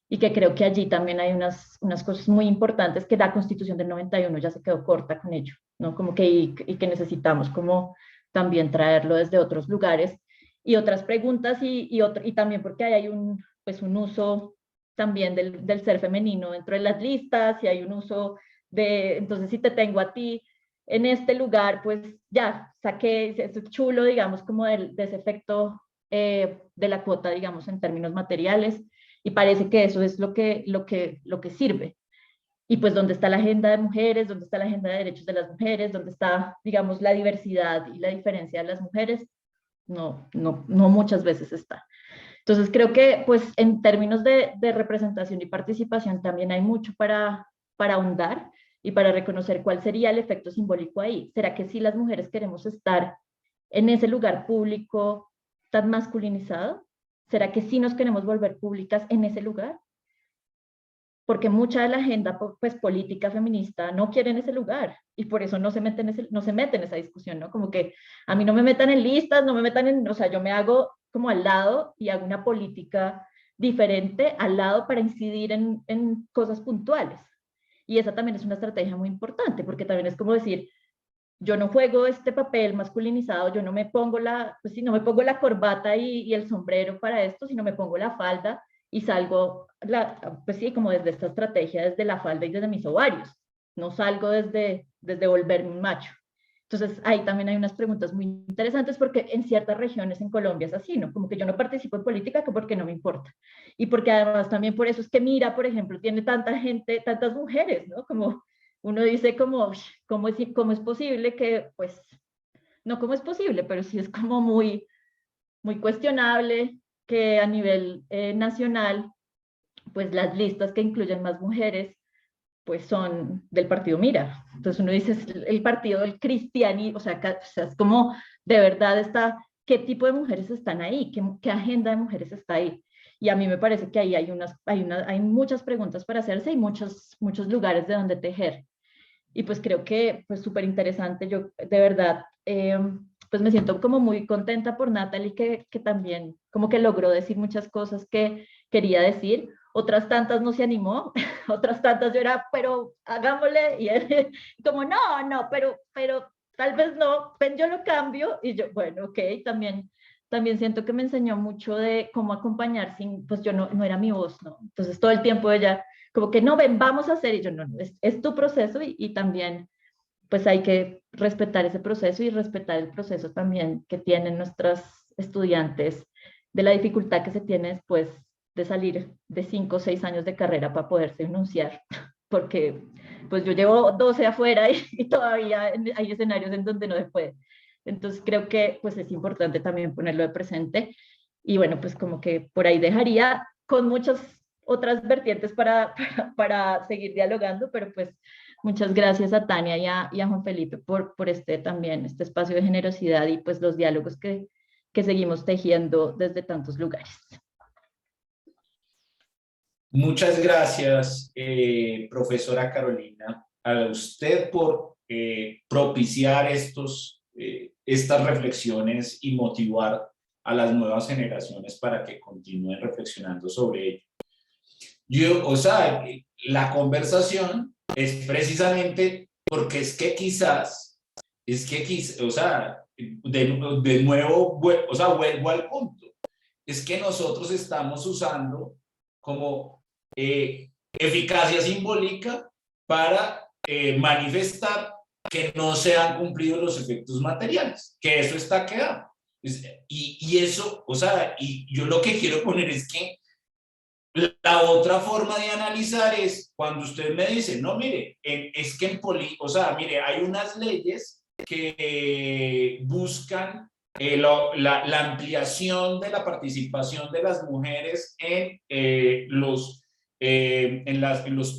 Y que creo que allí también hay unas cosas muy importantes que la Constitución del 91 ya se quedó corta con ello, ¿no? Como que, y que necesitamos como también traerlo desde otros lugares y otras preguntas y también porque hay pues un uso también del ser femenino dentro de las listas y hay un uso entonces si te tengo a ti en este lugar, pues ya saqué, es chulo, digamos, como de ese efecto de la cuota, digamos, en términos materiales y parece que eso es lo que sirve. Y pues dónde está la agenda de mujeres, dónde está la agenda de derechos de las mujeres, dónde está, digamos, la diversidad y la diferencia de las mujeres, no muchas veces está. Entonces creo que pues en términos de representación y participación también hay mucho para ahondar y para reconocer cuál sería el efecto simbólico ahí. ¿Será que si las mujeres queremos estar en ese lugar público tan masculinizado? ¿Será que sí nos queremos volver públicas en ese lugar? Porque mucha de la agenda pues, política feminista no quiere en ese lugar y por eso no se mete en esa discusión, ¿no? Como que a mí no me metan en listas, no me metan o sea, yo me hago como al lado y hago una política diferente al lado para incidir en cosas puntuales. Y esa también es una estrategia muy importante, porque también es como decir, yo no juego este papel masculinizado, yo no me pongo pues sí, no me pongo la corbata y el sombrero para esto, sino me pongo la falda y salgo, pues sí, como desde esta estrategia, desde la falda y desde mis ovarios. No salgo desde volverme un macho. Entonces, ahí también hay unas preguntas muy interesantes porque en ciertas regiones en Colombia es así, ¿no? Como que yo no participo en política que porque no me importa. Y porque además también por eso es que Mira, por ejemplo, tiene tanta gente, tantas mujeres, ¿no? Como uno dice como, ¿cómo es posible que, pues, no cómo es posible, pero sí es como muy, muy cuestionable que a nivel nacional, pues las listas que incluyen más mujeres, pues son del partido Mira. Entonces uno dice, es el partido del cristianismo, o sea, es como de verdad está, ¿qué tipo de mujeres están ahí? ¿Qué agenda de mujeres está ahí? Y a mí me parece que ahí hay muchas preguntas para hacerse y muchos lugares de donde tejer. Y pues creo que pues súper interesante, yo de verdad pues me siento como muy contenta por Natalie que también como que logró decir muchas cosas que quería decir, otras tantas no se animó, otras tantas yo era, pero hagámosle, y él como no, pero tal vez no, ven yo lo cambio, y yo, bueno, ok, también siento que me enseñó mucho de cómo acompañar sin, pues yo no era mi voz, ¿no? Entonces todo el tiempo ella como que no, ven, vamos a hacer, y yo no, es tu proceso y también pues hay que respetar ese proceso y respetar el proceso también que tienen nuestras estudiantes de la dificultad que se tiene después de salir de 5 o 6 años de carrera para poderse enunciar, porque pues yo llevo 12 afuera y todavía hay escenarios en donde no se puede. Entonces creo que pues es importante también ponerlo de presente y bueno, pues como que por ahí dejaría con muchas otras vertientes para seguir dialogando, pero pues muchas gracias a Tania y a Juan Felipe por también este espacio de generosidad y pues los diálogos que seguimos tejiendo desde tantos lugares. Muchas gracias, profesora Carolina, a usted por propiciar estas reflexiones y motivar a las nuevas generaciones para que continúen reflexionando sobre ello. O sea, la conversación es precisamente porque o sea, de nuevo, o sea, vuelvo al punto. Es que nosotros estamos usando como eficacia simbólica para manifestar que no se han cumplido los efectos materiales, que eso está quedado. Y eso, o sea, y yo lo que quiero poner es que la otra forma de analizar es cuando usted me dice, no, mire, es que o sea, mire, hay unas leyes que buscan la ampliación de la participación de las mujeres en los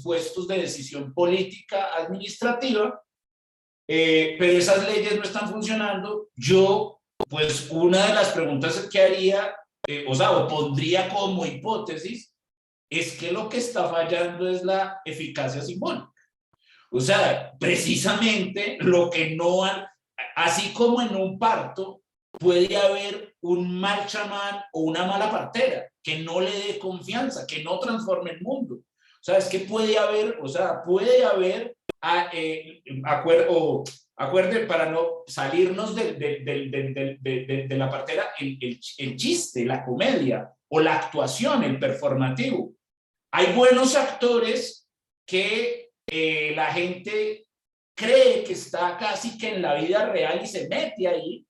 puestos de decisión política administrativa, pero esas leyes no están funcionando. Yo, pues, una de las preguntas que haría, o sea, o pondría como hipótesis, es que lo que está fallando es la eficacia simbólica. O sea, precisamente lo que no han, así como en un parto puede haber un mal chamán o una mala partera que no le dé confianza, que no transforme el mundo. O sea, es que puede haber, acuerde, para no salirnos de la partera, el chiste, la comedia o la actuación, el performativo. Hay buenos actores que la gente cree que está casi que en la vida real y se mete ahí,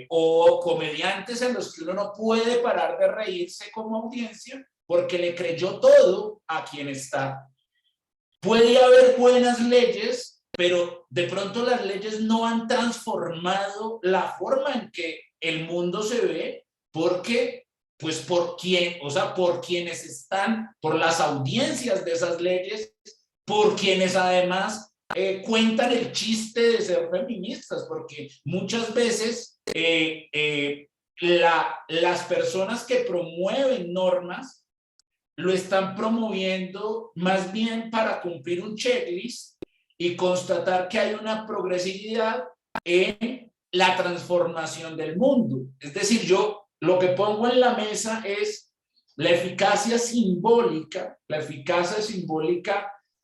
o comediantes en los que uno no puede parar de reírse como audiencia porque le creyó todo a quien está. Puede haber buenas leyes, pero de pronto las leyes no han transformado la forma en que el mundo se ve, porque pues por quienes están, por las audiencias de esas leyes, por quienes además cuentan el chiste de ser feministas, porque muchas veces las personas que promueven normas lo están promoviendo más bien para cumplir un checklist y constatar que hay una progresividad en la transformación del mundo. Es decir, yo lo que pongo en la mesa es la eficacia simbólica.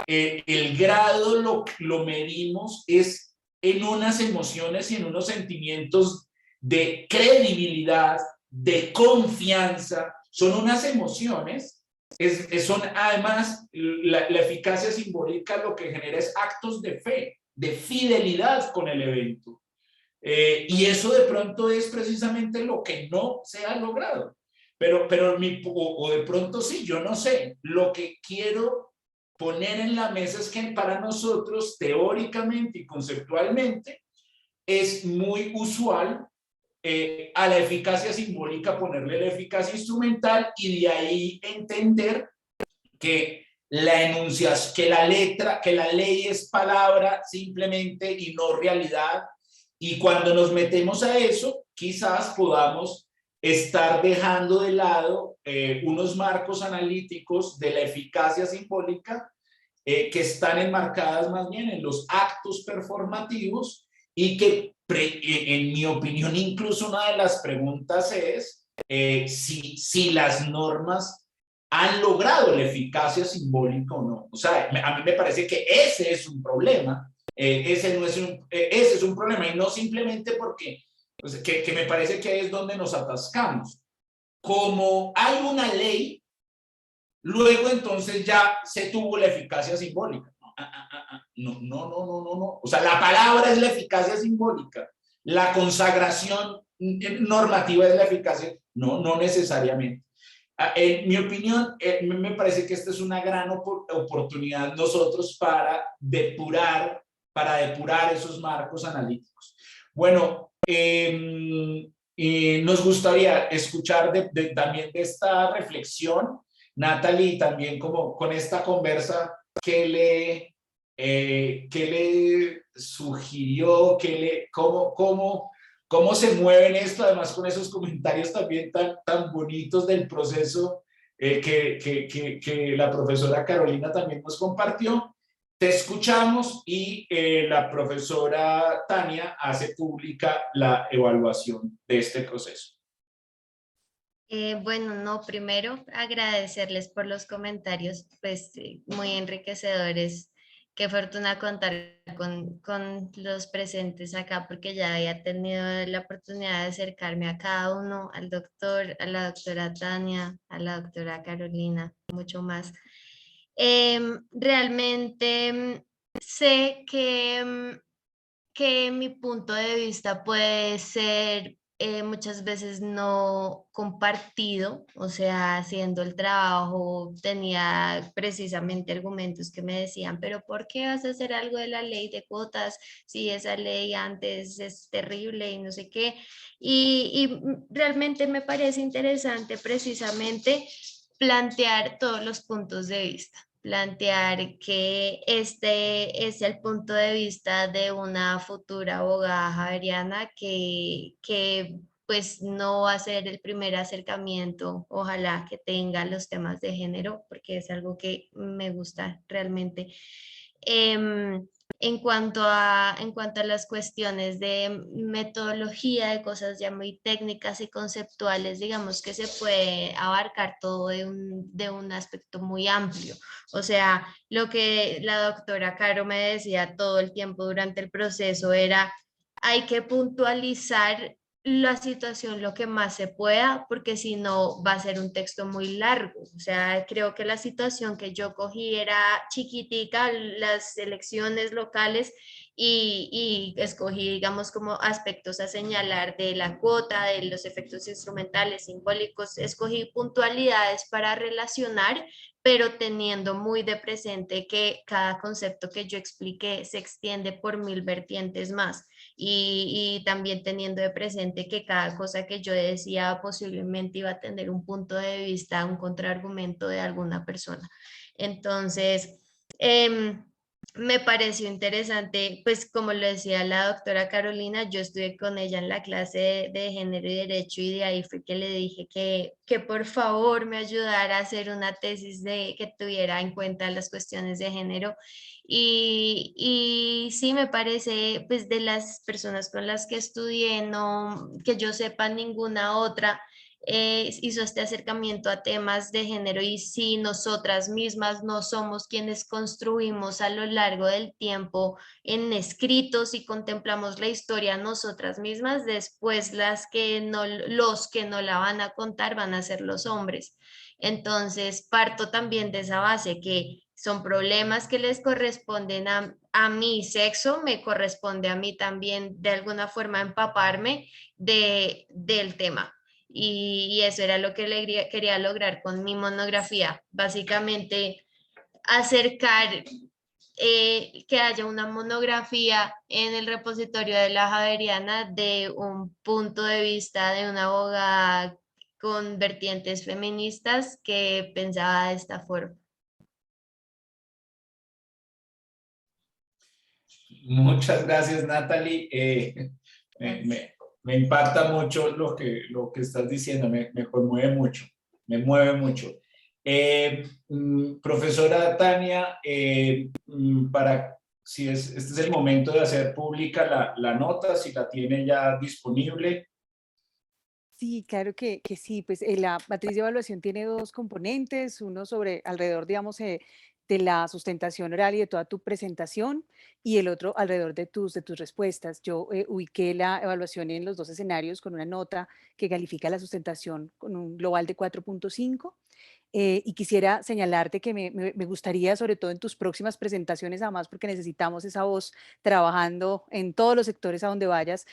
El grado lo medimos es en unas emociones y en unos sentimientos de credibilidad, de confianza. Son unas emociones, son además, la eficacia simbólica lo que genera es actos de fe, de fidelidad con el evento. Y eso de pronto es precisamente lo que no se ha logrado. Pero o de pronto sí, yo no sé. Lo que quiero poner en la mesa es que para nosotros, teóricamente y conceptualmente, es muy usual a la eficacia simbólica ponerle la eficacia instrumental y de ahí entender que que la ley es palabra simplemente y no realidad. Y cuando nos metemos a eso, quizás podamos estar dejando de lado unos marcos analíticos de la eficacia simbólica que están enmarcadas más bien en los actos performativos y que, en mi opinión, incluso una de las preguntas es si las normas han logrado la eficacia simbólica o no. O sea, a mí me parece que ese es un problema. Ese es un problema, y no simplemente porque, pues, que me parece que es donde nos atascamos. Como hay una ley, luego entonces ya se tuvo la eficacia simbólica. No. O sea, la palabra es la eficacia simbólica. La consagración normativa es la eficacia. No necesariamente. En mi opinión, me parece que esta es una gran oportunidad nosotros para depurar esos marcos analíticos. Bueno, nos gustaría escuchar también de esta reflexión, Natalie, también como con esta conversa, ¿qué le sugirió? ¿Cómo se mueven esto? Además, con esos comentarios también tan bonitos del proceso que la profesora Carolina también nos compartió. Te escuchamos y la profesora Tania hace pública la evaluación de este proceso. Bueno, no, primero agradecerles por los comentarios, pues muy enriquecedores. Qué fortuna contar con los presentes acá, porque ya había tenido la oportunidad de acercarme a cada uno, al doctor, a la doctora Tania, a la doctora Carolina, mucho más. Realmente sé que mi punto de vista puede ser muchas veces no compartido, o sea, haciendo el trabajo tenía precisamente argumentos que me decían, pero ¿por qué vas a hacer algo de la ley de cuotas si esa ley antes es terrible y no sé qué? Y realmente me parece interesante precisamente plantear todos los puntos de vista, plantear que este es el punto de vista de una futura abogada javeriana que pues no va a ser el primer acercamiento, ojalá que tenga los temas de género, porque es algo que me gusta realmente. En cuanto a las cuestiones de metodología, de cosas ya muy técnicas y conceptuales, digamos que se puede abarcar todo de un aspecto muy amplio. O sea, lo que la doctora Caro me decía todo el tiempo durante el proceso era, hay que puntualizar la situación lo que más se pueda, porque si no va a ser un texto muy largo. O sea, creo que la situación que yo cogí era chiquitica, las elecciones locales, y escogí, digamos, como aspectos a señalar de la cuota, de los efectos instrumentales, simbólicos, escogí puntualidades para relacionar, pero teniendo muy de presente que cada concepto que yo expliqué se extiende por 1000 vertientes más. Y también teniendo de presente que cada cosa que yo decía posiblemente iba a tener un punto de vista, un contraargumento de alguna persona. Entonces, me pareció interesante, pues como lo decía la doctora Carolina, yo estuve con ella en la clase de género y derecho, y de ahí fue que le dije que por favor me ayudara a hacer una tesis que tuviera en cuenta las cuestiones de género. Y sí, me parece, pues de las personas con las que estudié, no, que yo sepa ninguna otra hizo este acercamiento a temas de género, y si nosotras mismas no somos quienes construimos a lo largo del tiempo en escritos y contemplamos la historia nosotras mismas, después los que no la van a contar van a ser los hombres. Entonces, parto también de esa base que son problemas que les corresponden a mi sexo, me corresponde a mí también de alguna forma empaparme del tema. Y eso era lo que quería lograr con mi monografía, básicamente acercar que haya una monografía en el repositorio de la Javeriana de un punto de vista de una abogada con vertientes feministas que pensaba de esta forma. Muchas gracias, Natalie. Me impacta mucho lo que estás diciendo, me conmueve mucho, me mueve mucho. Profesora Tania, este es el momento de hacer pública la nota, si la tiene ya disponible. Sí, claro que sí, pues la matriz de evaluación tiene dos componentes, uno sobre alrededor, digamos, de la sustentación oral y de toda tu presentación, y el otro alrededor de tus respuestas. Yo ubiqué la evaluación en los dos escenarios con una nota que califica la sustentación con un global de 4.5. Y quisiera señalarte que me gustaría, sobre todo en tus próximas presentaciones, además porque necesitamos esa voz trabajando en todos los sectores a donde vayas,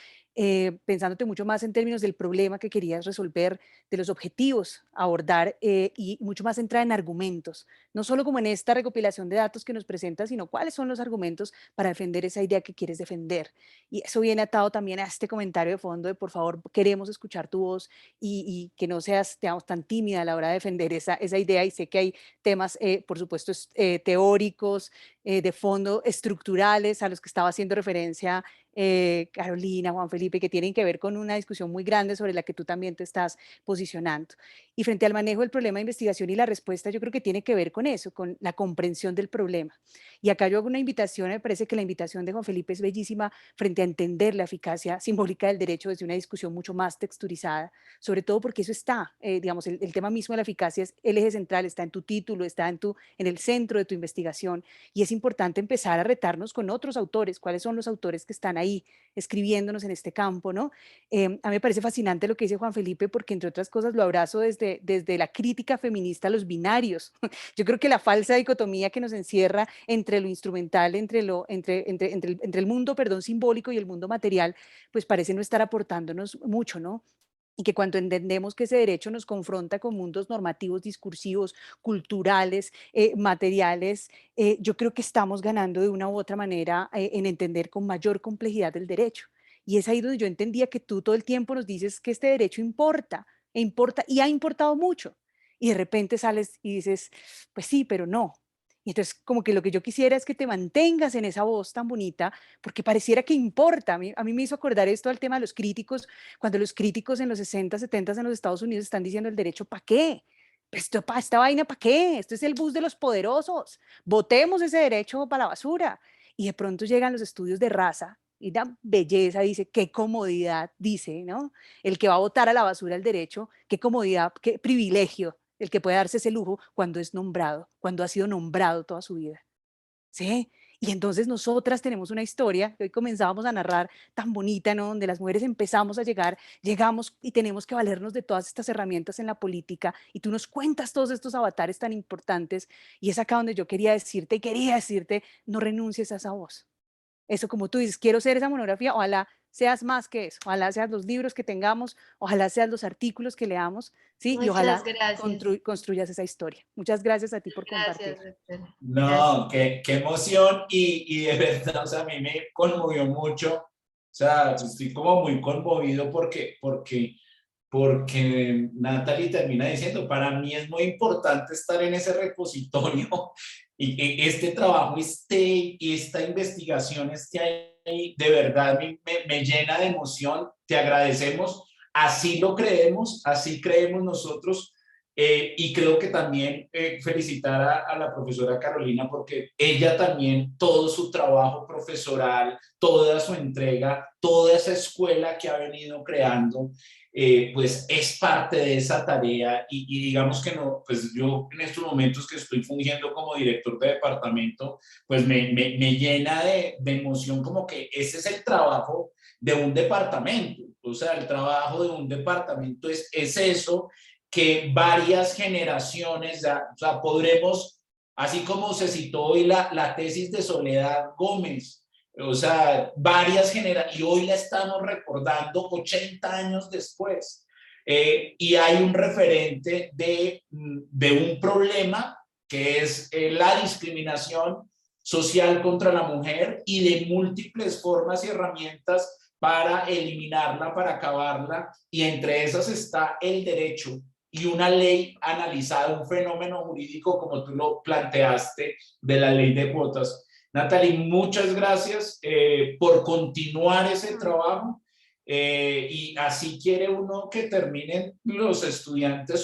pensándote mucho más en términos del problema que querías resolver, de los objetivos a abordar y mucho más centrada en argumentos, no solo como en esta recopilación de datos que nos presentas, sino cuáles son los argumentos para defender esa idea que quieres defender. Y eso viene atado también a este comentario de fondo de, por favor, queremos escuchar tu voz y que no seas, digamos, tan tímida a la hora de defender esa idea. Y sé que hay temas, por supuesto, teóricos, de fondo, estructurales, a los que estaba haciendo referencia Carolina, Juan Felipe, que tienen que ver con una discusión muy grande sobre la que tú también te estás posicionando. Y frente al manejo del problema de investigación y la respuesta, yo creo que tiene que ver con eso, con la comprensión del problema. Y acá yo hago una invitación, me parece que la invitación de Juan Felipe es bellísima frente a entender la eficacia simbólica del derecho desde una discusión mucho más texturizada, sobre todo porque eso está, digamos, el tema mismo de la eficacia es el eje central, está en tu título, está en el centro de tu investigación, y es importante empezar a retarnos con otros autores, cuáles son los autores que están ahí escribiéndonos en este campo, ¿no? A mí me parece fascinante lo que dice Juan Felipe, porque entre otras cosas lo abrazo desde la crítica feminista a los binarios. Yo creo que la falsa dicotomía que nos encierra entre lo instrumental, entre el mundo, perdón, simbólico y el mundo material, pues parece no estar aportándonos mucho, ¿no? Y que cuando entendemos que ese derecho nos confronta con mundos normativos, discursivos, culturales, materiales, yo creo que estamos ganando de una u otra manera en entender con mayor complejidad el derecho. Y es ahí donde yo entendía que tú todo el tiempo nos dices que este derecho importa, e importa y ha importado mucho. Y de repente sales y dices, pues sí, pero no. Y entonces como que lo que yo quisiera es que te mantengas en esa voz tan bonita, porque pareciera que importa. A mí me hizo acordar esto al tema de los críticos, cuando los críticos en los 60, 70 en los Estados Unidos están diciendo el derecho, ¿para qué? Esta vaina, ¿para qué? Esto es el bus de los poderosos. Votemos ese derecho para la basura. Y de pronto llegan los estudios de raza y la belleza dice, qué comodidad, dice, ¿no? El que va a votar a la basura el derecho, qué comodidad, qué privilegio el que puede darse ese lujo cuando es nombrado, cuando ha sido nombrado toda su vida. ¿Sí? Y entonces nosotras tenemos una historia que hoy comenzábamos a narrar tan bonita, ¿no? Donde las mujeres empezamos a llegar, llegamos y tenemos que valernos de todas estas herramientas en la política, y tú nos cuentas todos estos avatares tan importantes, y es acá donde yo quería decirte, no renuncies a esa voz. Eso, como tú dices, quiero ser esa monografía, ojalá seas más que eso, ojalá seas los libros que tengamos, ojalá seas los artículos que leamos, ¿sí? Y Muchas ojalá gracias. construyas esa historia. Muchas gracias a ti por Gracias, compartir. doctora. Gracias. No, qué emoción y de verdad, o sea, a mí me conmovió mucho, o sea, estoy como muy conmovido porque Natalie termina diciendo, para mí es muy importante estar en ese repositorio y que este trabajo esté y esta investigación esté ahí, de verdad me llena de emoción, te agradecemos, así lo creemos, así creemos nosotros. Y creo que también felicitar a la profesora Carolina porque ella también, todo su trabajo profesoral, toda su entrega, toda esa escuela que ha venido creando, pues es parte de esa tarea y digamos que no, pues yo en estos momentos que estoy fungiendo como director de departamento, pues me llena de emoción como que ese es el trabajo de un departamento, o sea, el trabajo de un departamento es eso, que varias generaciones, ya, o sea, podremos, así como se citó hoy la tesis de Soledad Gómez, o sea, varias generaciones, y hoy la estamos recordando 80 años después. Y hay un referente de un problema que es la discriminación social contra la mujer y de múltiples formas y herramientas para eliminarla, para acabarla, y entre esas está el derecho y una ley analizada, un fenómeno jurídico como tú lo planteaste de la ley de cuotas. Natalie, muchas gracias por continuar ese trabajo. Y así quiere uno que terminen los estudiantes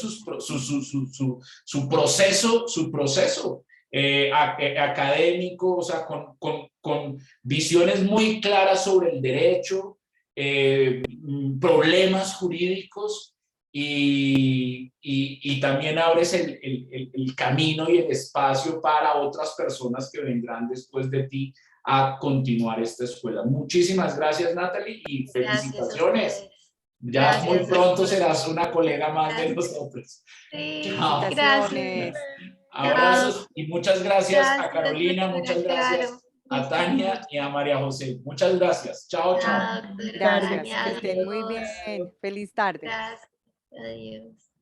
su proceso académico, o sea, con visiones muy claras sobre el derecho, problemas jurídicos, y también abres el camino y el espacio para otras personas que vendrán después de ti a continuar esta escuela. Muchísimas gracias, Natalie, y felicitaciones. Ya muy pronto serás una colega más de nosotros. Sí, Chao. gracias. Abrazos y muchas gracias a Gracias, Carolina, doctora muchas Caro. gracias a Tania y a María José. Muchas gracias. Chao, chao. Chao, doctora Gracias, Tania, que estén muy adiós. bien. Feliz tarde. Gracias, adiós.